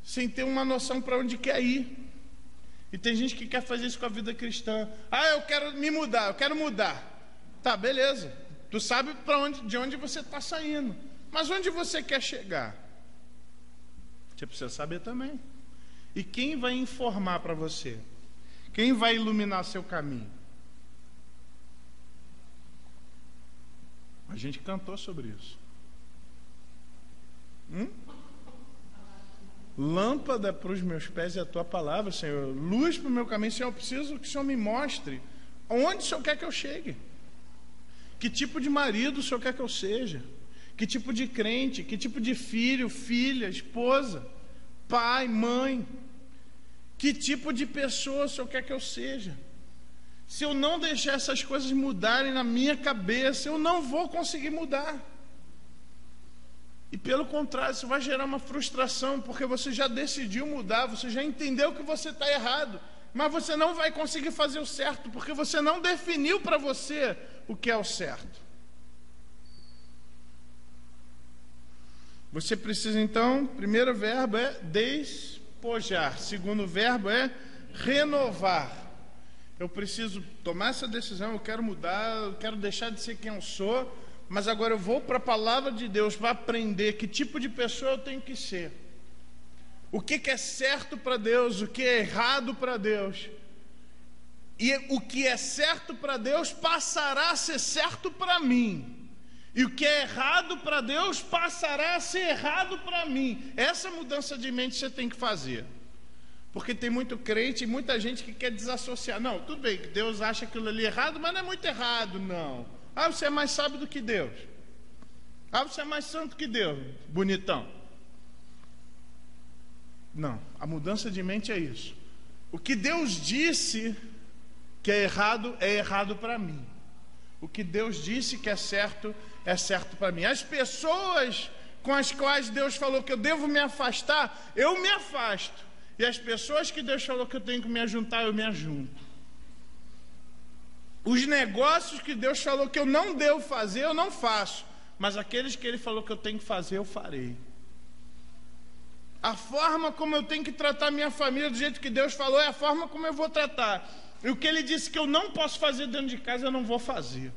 sem ter uma noção para onde quer ir. E tem gente que quer fazer isso com a vida cristã. Eu quero me mudar, eu quero mudar. Tá, beleza. Tu sabe de onde você está saindo. Mas onde você quer chegar? Você precisa saber também. E quem vai informar para você? Quem vai iluminar seu caminho? A gente cantou sobre isso. Lâmpada para os meus pés é a tua palavra, Senhor. Luz para o meu caminho. Senhor, eu preciso que o Senhor me mostre onde o Senhor quer que eu chegue. Que tipo de marido o Senhor quer que eu seja? Que tipo de crente? Que tipo de filho, filha, esposa, pai, mãe? Que tipo de pessoa o Senhor quer que eu seja? Se eu não deixar essas coisas mudarem na minha cabeça, eu não vou conseguir mudar. E pelo contrário, isso vai gerar uma frustração, porque você já decidiu mudar, você já entendeu que você está errado, mas você não vai conseguir fazer o certo, porque você não definiu para você o que é o certo. Você precisa então, primeiro verbo é despojar, segundo verbo é renovar. Eu preciso tomar essa decisão, eu quero mudar, eu quero deixar de ser quem eu sou, mas agora eu vou para a palavra de Deus para aprender que tipo de pessoa eu tenho que ser. O que é certo para Deus, o que é errado para Deus. E o que é certo para Deus passará a ser certo para mim. E o que é errado para Deus passará a ser errado para mim. Essa mudança de mente você tem que fazer. Porque tem muito crente e muita gente que quer desassociar. Não, tudo bem, que Deus acha aquilo ali errado, mas não é muito errado, não. Ah, você é mais sábio do que Deus. Ah, você é mais santo que Deus. Bonitão. Não, a mudança de mente é isso. O que Deus disse que é errado para mim. O que Deus disse que é certo para mim. As pessoas com as quais Deus falou que eu devo me afastar, eu me afasto. E as pessoas que Deus falou que eu tenho que me ajuntar, eu me ajunto. Os negócios que Deus falou que eu não devo fazer, eu não faço. Mas aqueles que Ele falou que eu tenho que fazer, eu farei. A forma como eu tenho que tratar minha família, do jeito que Deus falou, é a forma como eu vou tratar. E o que Ele disse que eu não posso fazer dentro de casa, eu não vou fazer.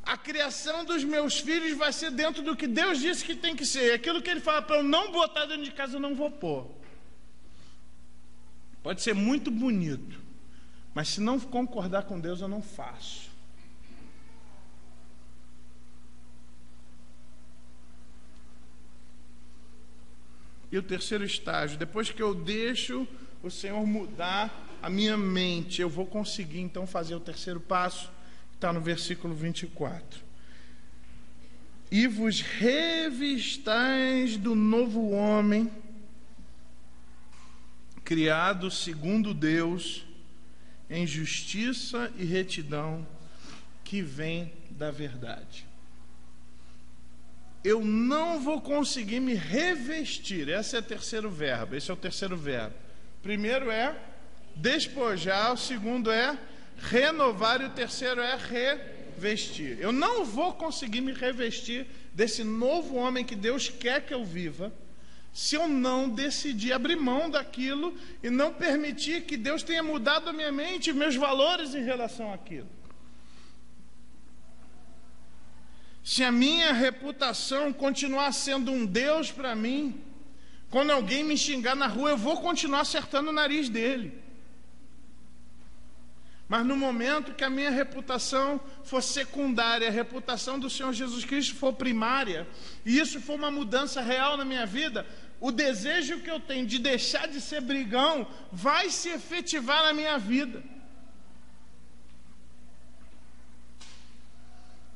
A criação dos meus filhos vai ser dentro do que Deus disse que tem que ser. Aquilo que Ele fala para eu não botar dentro de casa, eu não vou pôr. Pode ser muito bonito, mas se não concordar com Deus, eu não faço. E o terceiro estágio, depois que eu deixo o Senhor mudar a minha mente, eu vou conseguir então fazer o terceiro passo, que está no versículo 24. E vos revistais do novo homem, criado segundo Deus, em justiça e retidão, que vem da verdade. Eu não vou conseguir me revestir. Esse é o terceiro verbo. Primeiro é despojar, o segundo é renovar e o terceiro é revestir. Eu não vou conseguir me revestir desse novo homem que Deus quer que eu viva, se eu não decidir abrir mão daquilo e não permitir que Deus tenha mudado a minha mente e meus valores em relação àquilo. Se a minha reputação continuar sendo um Deus para mim, quando alguém me xingar na rua, eu vou continuar acertando o nariz dele. Mas no momento que a minha reputação for secundária, a reputação do Senhor Jesus Cristo for primária, e isso for uma mudança real na minha vida, o desejo que eu tenho de deixar de ser brigão vai se efetivar na minha vida.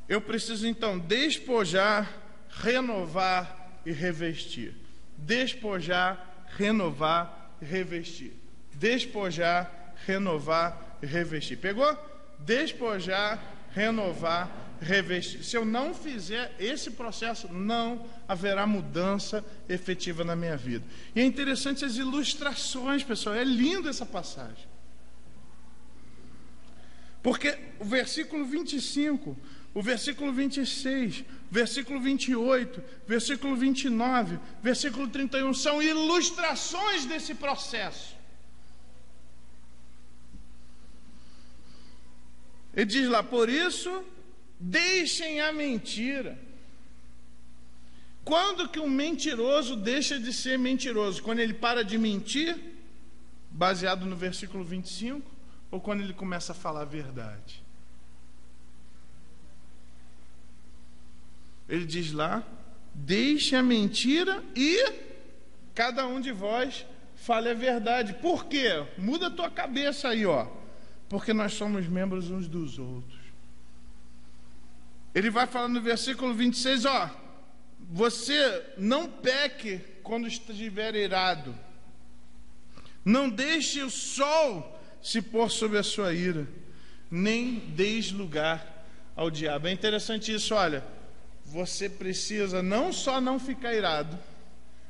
Eu preciso então despojar, renovar e revestir. Despojar, renovar e revestir. Despojar, renovar e revestir. Pegou? Despojar, renovar, revestir. Se eu não fizer esse processo, não haverá mudança efetiva na minha vida. E é interessante as ilustrações, pessoal. É lindo essa passagem. Porque o versículo 25, o versículo 26, versículo 28, versículo 29, versículo 31 são ilustrações desse processo. Ele diz lá, por isso, deixem a mentira. Quando que um mentiroso deixa de ser mentiroso? Quando ele para de mentir, baseado no versículo 25, ou quando ele começa a falar a verdade? Ele diz lá, deixe a mentira e cada um de vós fale a verdade. Por quê? Muda a tua cabeça aí, ó. Porque nós somos membros uns dos outros. Ele vai falar no versículo 26, ó, você não peque quando estiver irado. Não deixe o sol se pôr sobre a sua ira, nem deis lugar ao diabo. É interessante isso, olha, você precisa não só não ficar irado,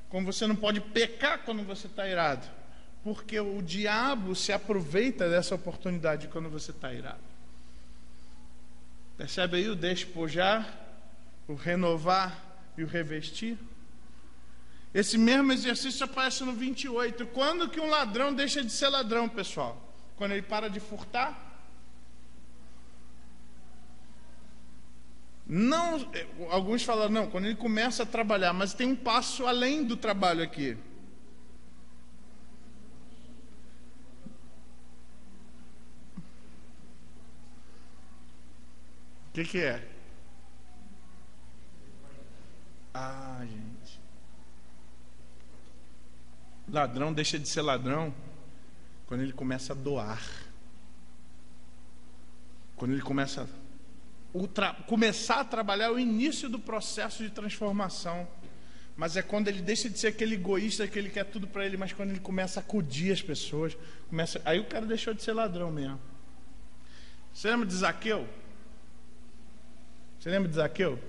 como você não pode pecar quando você está irado, porque o diabo se aproveita dessa oportunidade quando você está irado. Percebe aí o despojar, o renovar e o revestir? Esse mesmo exercício aparece no 28. Quando que um ladrão deixa de ser ladrão, pessoal? Quando ele para de furtar? Não, alguns falam, não, quando ele começa a trabalhar, mas tem um passo além do trabalho aqui. O que é? Ah, gente. Ladrão deixa de ser ladrão quando ele começa a doar. Quando ele começar a trabalhar é o início do processo de transformação. Mas é quando ele deixa de ser aquele egoísta que ele quer tudo para ele, mas quando ele começa a acudir as pessoas, aí o cara deixou de ser ladrão mesmo. Você lembra de Zaqueu? Você lembra de Zaqueu?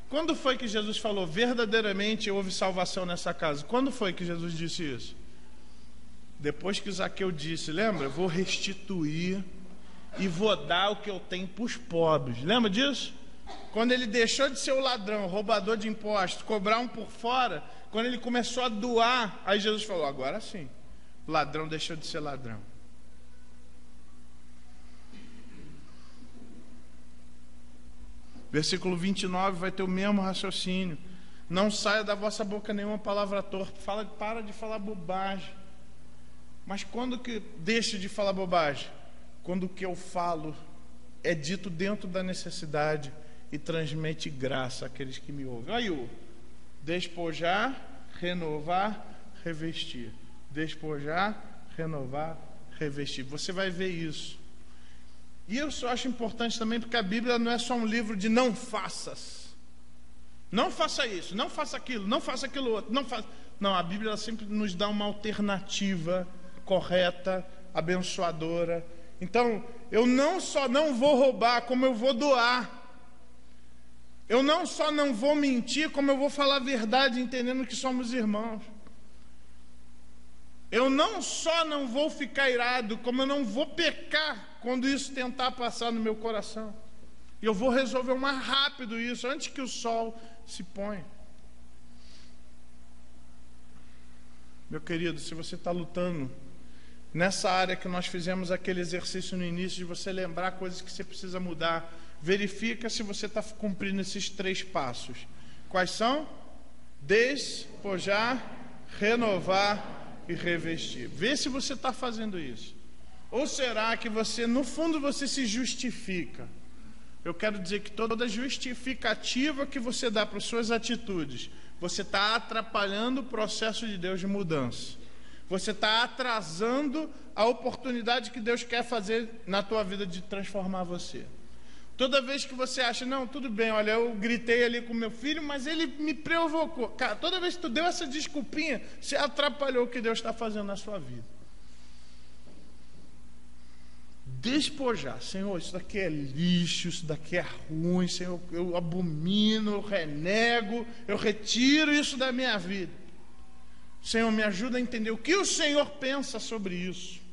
Quando foi que Jesus falou verdadeiramente houve salvação nessa casa? Quando foi que Jesus disse isso? Depois que Zaqueu disse, lembra? Vou restituir e vou dar o que eu tenho para os pobres. Lembra disso? Quando ele deixou de ser o ladrão, roubador de impostos, cobrar um por fora, quando ele começou a doar, aí Jesus falou, agora sim, o ladrão deixou de ser ladrão. Versículo 29 vai ter o mesmo raciocínio. Não saia da vossa boca nenhuma palavra torpe. Para de falar bobagem. Mas quando que deixa de falar bobagem? Quando o que eu falo é dito dentro da necessidade e transmite graça àqueles que me ouvem. Aí o despojar, renovar, revestir. Despojar, renovar, revestir. Você vai ver isso. E eu só acho importante também porque a Bíblia não é só um livro de não faças. Não faça isso, não faça aquilo, não faça aquilo outro. Não, a Bíblia sempre nos dá uma alternativa correta, abençoadora. Então, eu não só não vou roubar, como eu vou doar. Eu não só não vou mentir, como eu vou falar a verdade, entendendo que somos irmãos. Eu não só não vou ficar irado, como eu não vou pecar quando isso tentar passar no meu coração. E eu vou resolver o mais rápido isso, antes que o sol se ponha. Meu querido, se você está lutando nessa área que nós fizemos aquele exercício no início, de você lembrar coisas que você precisa mudar, verifica se você está cumprindo esses 3 passos. Quais são? Despojar, renovar e revestir. Vê se você está fazendo isso. Ou será que você, no fundo, você se justifica? Eu quero dizer que toda justificativa que você dá para as suas atitudes, você está atrapalhando o processo de Deus de mudança. Você está atrasando a oportunidade que Deus quer fazer na tua vida de transformar você. Toda vez que você acha, não, tudo bem, olha, eu gritei ali com meu filho, mas ele me provocou. Cara, toda vez que tu deu essa desculpinha, você atrapalhou o que Deus está fazendo na sua vida. Despojar, Senhor, isso daqui é lixo, isso daqui é ruim, Senhor, eu abomino, eu renego, eu retiro isso da minha vida. Senhor, me ajuda a entender o que o Senhor pensa sobre isso.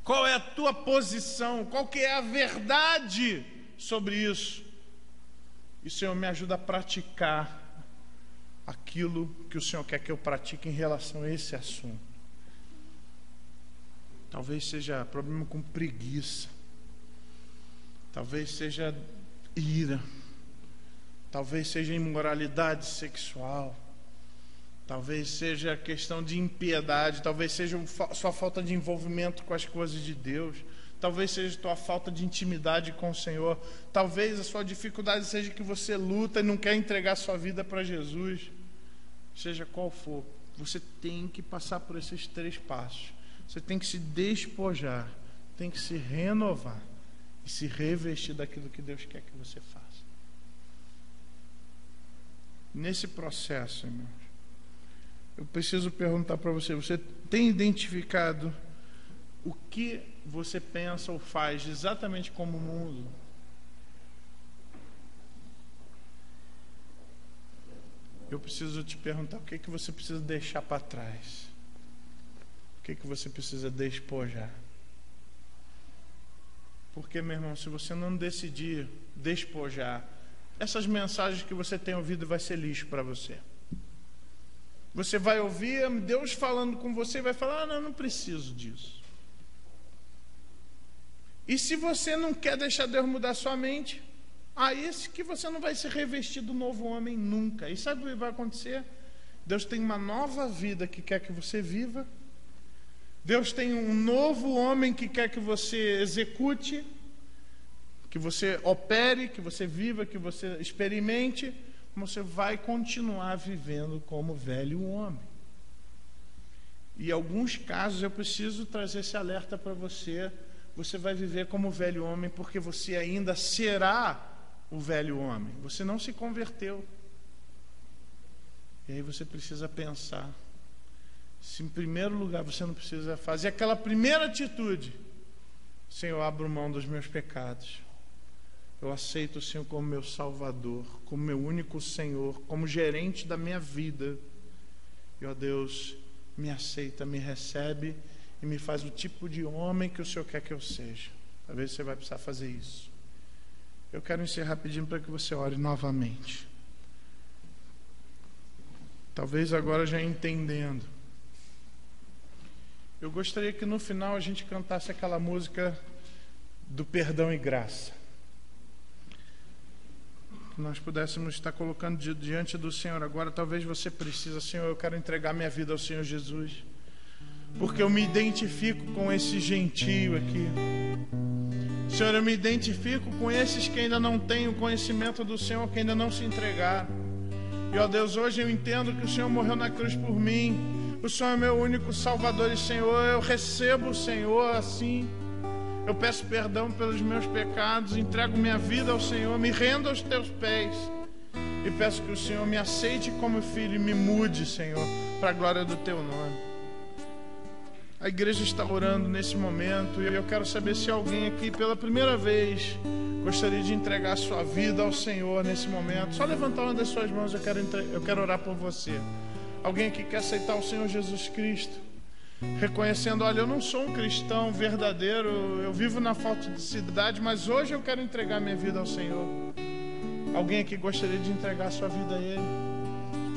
Qual é a tua posição? Qual que é a verdade sobre isso? E, Senhor, me ajuda a praticar aquilo que o Senhor quer que eu pratique em relação a esse assunto. Talvez seja problema com preguiça. Talvez seja ira. Talvez seja imoralidade sexual. Talvez seja questão de impiedade, talvez seja sua falta de envolvimento com as coisas de Deus, talvez seja tua falta de intimidade com o Senhor, talvez a sua dificuldade seja que você luta e não quer entregar sua vida para Jesus. Seja qual for, você tem que passar por esses 3 passos. Você tem que se despojar, tem que se renovar e se revestir daquilo que Deus quer que você faça. Nesse processo, irmãos, eu preciso perguntar para você, você tem identificado o que você pensa ou faz exatamente como o mundo? Eu preciso te perguntar o que você precisa deixar para trás. O que você precisa despojar. Porque, meu irmão, se você não decidir despojar, essas mensagens que você tem ouvido vai ser lixo para você. Você vai ouvir Deus falando com você e vai falar, não preciso disso. E se você não quer deixar Deus mudar sua mente, aí que você não vai se revestir do novo homem nunca. E sabe o que vai acontecer? Deus tem uma nova vida que quer que você viva. Deus tem um novo homem que quer que você execute, que você opere, que você viva, que você experimente. Você vai continuar vivendo como velho homem. E em alguns casos eu preciso trazer esse alerta para você. Você vai viver como velho homem porque você ainda será o velho homem. Você não se converteu. E aí você precisa pensar. Se em primeiro lugar você não precisa fazer aquela primeira atitude. Senhor, eu abro mão dos meus pecados. Eu aceito o Senhor como meu Salvador, como meu único Senhor, como gerente da minha vida. E, ó Deus, me aceita, me recebe e me faz o tipo de homem que o Senhor quer que eu seja. Talvez você vai precisar fazer isso. Eu quero encerrar pedindo para que você ore novamente. Talvez agora já entendendo. Eu gostaria que no final a gente cantasse aquela música do perdão e graça. Que nós pudéssemos estar colocando diante do Senhor agora. Talvez você precisa, Senhor, eu quero entregar minha vida ao Senhor Jesus. Porque eu me identifico com esse gentio aqui. Senhor, eu me identifico com esses que ainda não têm o conhecimento do Senhor, que ainda não se entregaram. E, ó Deus, hoje eu entendo que o Senhor morreu na cruz por mim. O Senhor é meu único Salvador e Senhor. Eu recebo o Senhor assim. Eu peço perdão pelos meus pecados, entrego minha vida ao Senhor, me rendo aos teus pés. E peço que o Senhor me aceite como filho e me mude, Senhor, para a glória do teu nome. A igreja está orando nesse momento e eu quero saber se alguém aqui pela primeira vez gostaria de entregar a sua vida ao Senhor nesse momento. Só levantar uma das suas mãos, eu quero orar por você. Alguém aqui quer aceitar o Senhor Jesus Cristo, reconhecendo, olha, eu não sou um cristão verdadeiro, eu vivo na falta de cidade, mas hoje eu quero entregar minha vida ao Senhor. Alguém aqui gostaria de entregar a sua vida a Ele?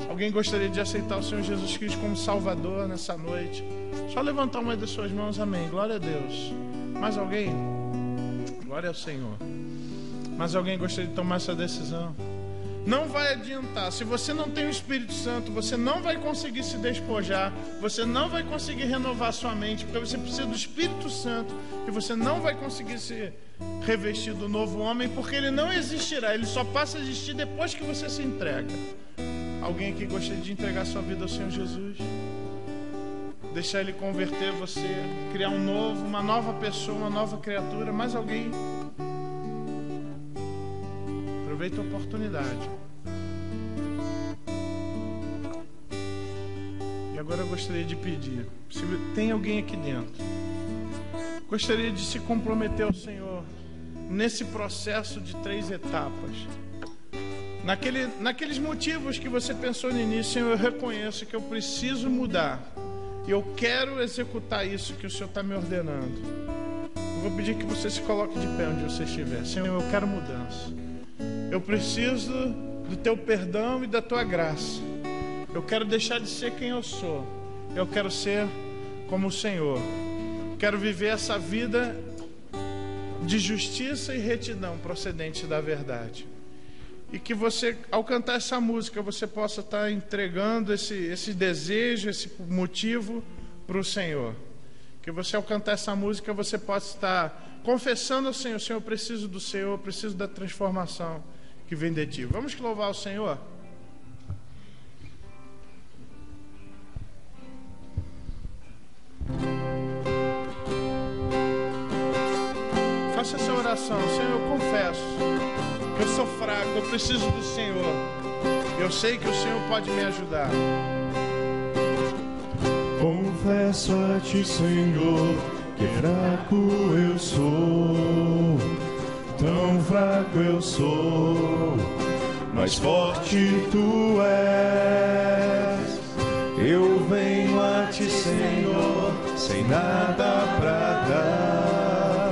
Alguém gostaria de aceitar o Senhor Jesus Cristo como Salvador nessa noite? Só levantar uma das suas mãos, amém. Glória a Deus. Mais alguém? Glória ao Senhor. Mais alguém gostaria de tomar essa decisão? Não vai adiantar. Se você não tem o Espírito Santo, você não vai conseguir se despojar, você não vai conseguir renovar sua mente, porque você precisa do Espírito Santo, e você não vai conseguir se revestir do novo homem, porque ele não existirá, ele só passa a existir depois que você se entrega. Alguém aqui gostaria de entregar sua vida ao Senhor Jesus? Deixar Ele converter você, criar uma nova pessoa, uma nova criatura. Mais alguém? Aproveita a oportunidade. E agora eu gostaria de pedir, se tem alguém aqui dentro, gostaria de se comprometer ao Senhor nesse processo de 3 etapas. Naqueles motivos que você pensou no início, Senhor, eu reconheço que eu preciso mudar. E eu quero executar isso que o Senhor está me ordenando. Eu vou pedir que você se coloque de pé onde você estiver. Senhor, eu quero mudança. Eu preciso do teu perdão e da tua graça. Eu quero deixar de ser quem eu sou. Eu quero ser como o Senhor. Quero viver essa vida de justiça e retidão procedente da verdade. E que você, ao cantar essa música, você possa estar entregando esse desejo, esse motivo para o Senhor. Que você, ao cantar essa música, você possa estar confessando ao Senhor: Senhor, eu preciso do Senhor, eu preciso da transformação que vem de Ti. Vamos louvar o Senhor? Faça essa oração: Senhor, eu confesso que eu sou fraco, eu preciso do Senhor. Eu sei que o Senhor pode me ajudar. Confesso a Ti, Senhor, que fraco eu sou. Tão fraco eu sou, mas forte Tu és. Eu venho a Ti, Senhor, sem nada pra dar.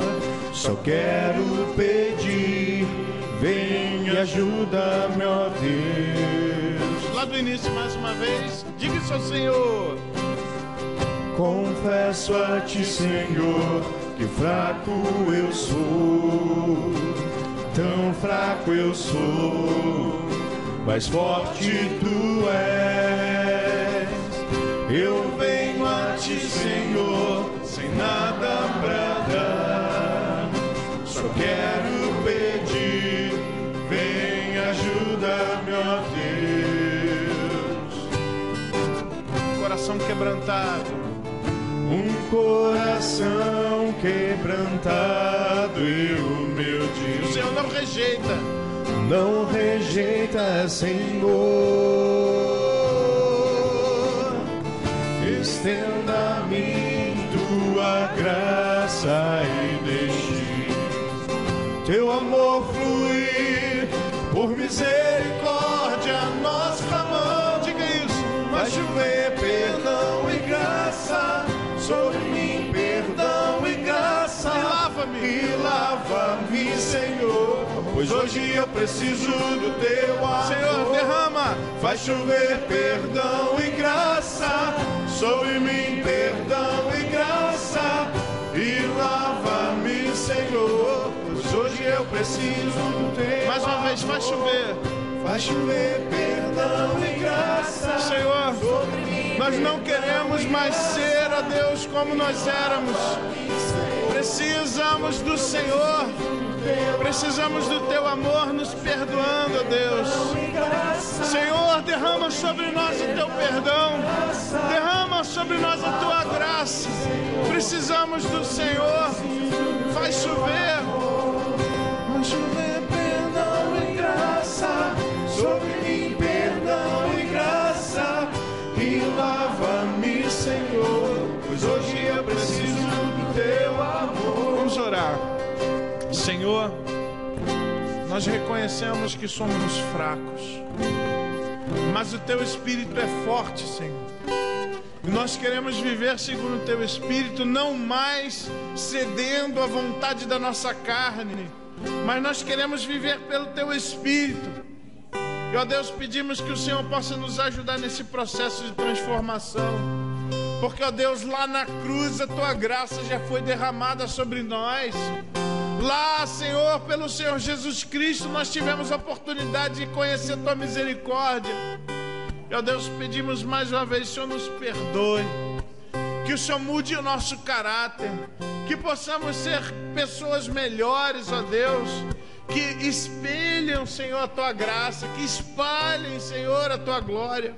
Só quero pedir, vem e ajuda-me, ó Deus. Lá do início, mais uma vez, diga isso ao Senhor. Confesso a Ti, Senhor, que fraco eu sou, tão fraco eu sou, mas forte tu és. Eu venho a ti, Senhor, sem nada pra dar, só quero pedir, vem, ajuda-me, ó Deus. Coração quebrantado, um coração quebrantado e humilde. o Senhor não rejeita, Não rejeita, Senhor. Estenda a mim tua graça e deixe teu amor fluir. Por misericórdia nós clamamos. diga isso. Vai chover perdão e graça sobre mim, perdão e graça. E lava-me, Senhor, pois hoje eu preciso do teu amor. Senhor, derrama. Vai chover perdão e graça sobre mim, perdão e graça. E lava-me, Senhor, pois hoje eu preciso do teu amor. Mais uma vez, vai chover. Vai chover perdão e graça. Senhor, sobre mim, nós não queremos mais ser, ó Deus, como nós éramos. Precisamos do Senhor. Precisamos do teu amor nos perdoando, ó Deus. Senhor, derrama sobre nós o teu perdão. Derrama sobre nós a tua graça. Precisamos do Senhor. Vai chover. vai chover perdão e graça sobre mim, perdão e graça. E lava-me, Senhor, pois hoje eu preciso do teu amor. Vamos orar. Senhor, nós reconhecemos que somos fracos, mas o teu Espírito é forte, Senhor. E nós queremos viver segundo o teu Espírito, não mais cedendo à vontade da nossa carne, mas nós queremos viver pelo teu Espírito. E, ó Deus, pedimos que o Senhor possa nos ajudar nesse processo de transformação, porque, ó Deus, lá na cruz a tua graça já foi derramada sobre nós. Lá, Senhor, pelo Senhor Jesus Cristo, nós tivemos a oportunidade de conhecer tua misericórdia. E, ó Deus, pedimos mais uma vez, Senhor, nos perdoe, que o Senhor mude o nosso caráter, que possamos ser pessoas melhores, ó Deus, que espelhem, Senhor, a tua graça, que espalhem, Senhor, a tua glória.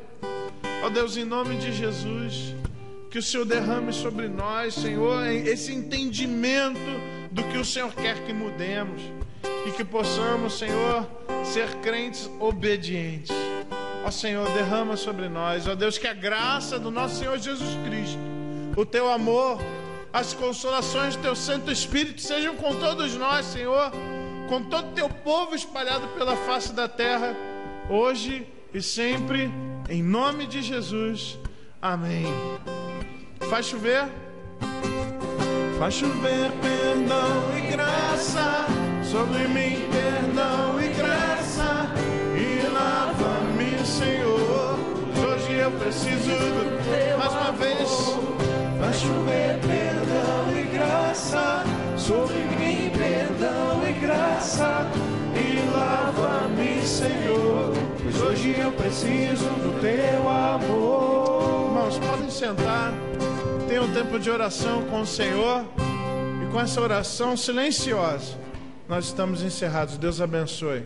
Ó Deus, em nome de Jesus, que o Senhor derrame sobre nós, Senhor, esse entendimento do que o Senhor quer que mudemos, e que possamos, Senhor, ser crentes obedientes. Ó Senhor, derrama sobre nós, ó Deus, que a graça do nosso Senhor Jesus Cristo, o teu amor, as consolações do teu Santo Espírito sejam com todos nós, Senhor, com todo o teu povo espalhado pela face da terra, hoje e sempre, em nome de Jesus. Amém. Faz chover. Faz chover perdão e graça sobre mim, perdão e graça. E lava-me, Senhor, hoje eu preciso do teu mais uma vez. Vai chover perdão e graça sobre mim, perdão e graça. E lava-me, Senhor, pois hoje eu preciso do teu amor. Irmãos, podem sentar. Tenha um tempo de oração com o Senhor. E com essa oração silenciosa, nós estamos encerrados. Deus abençoe.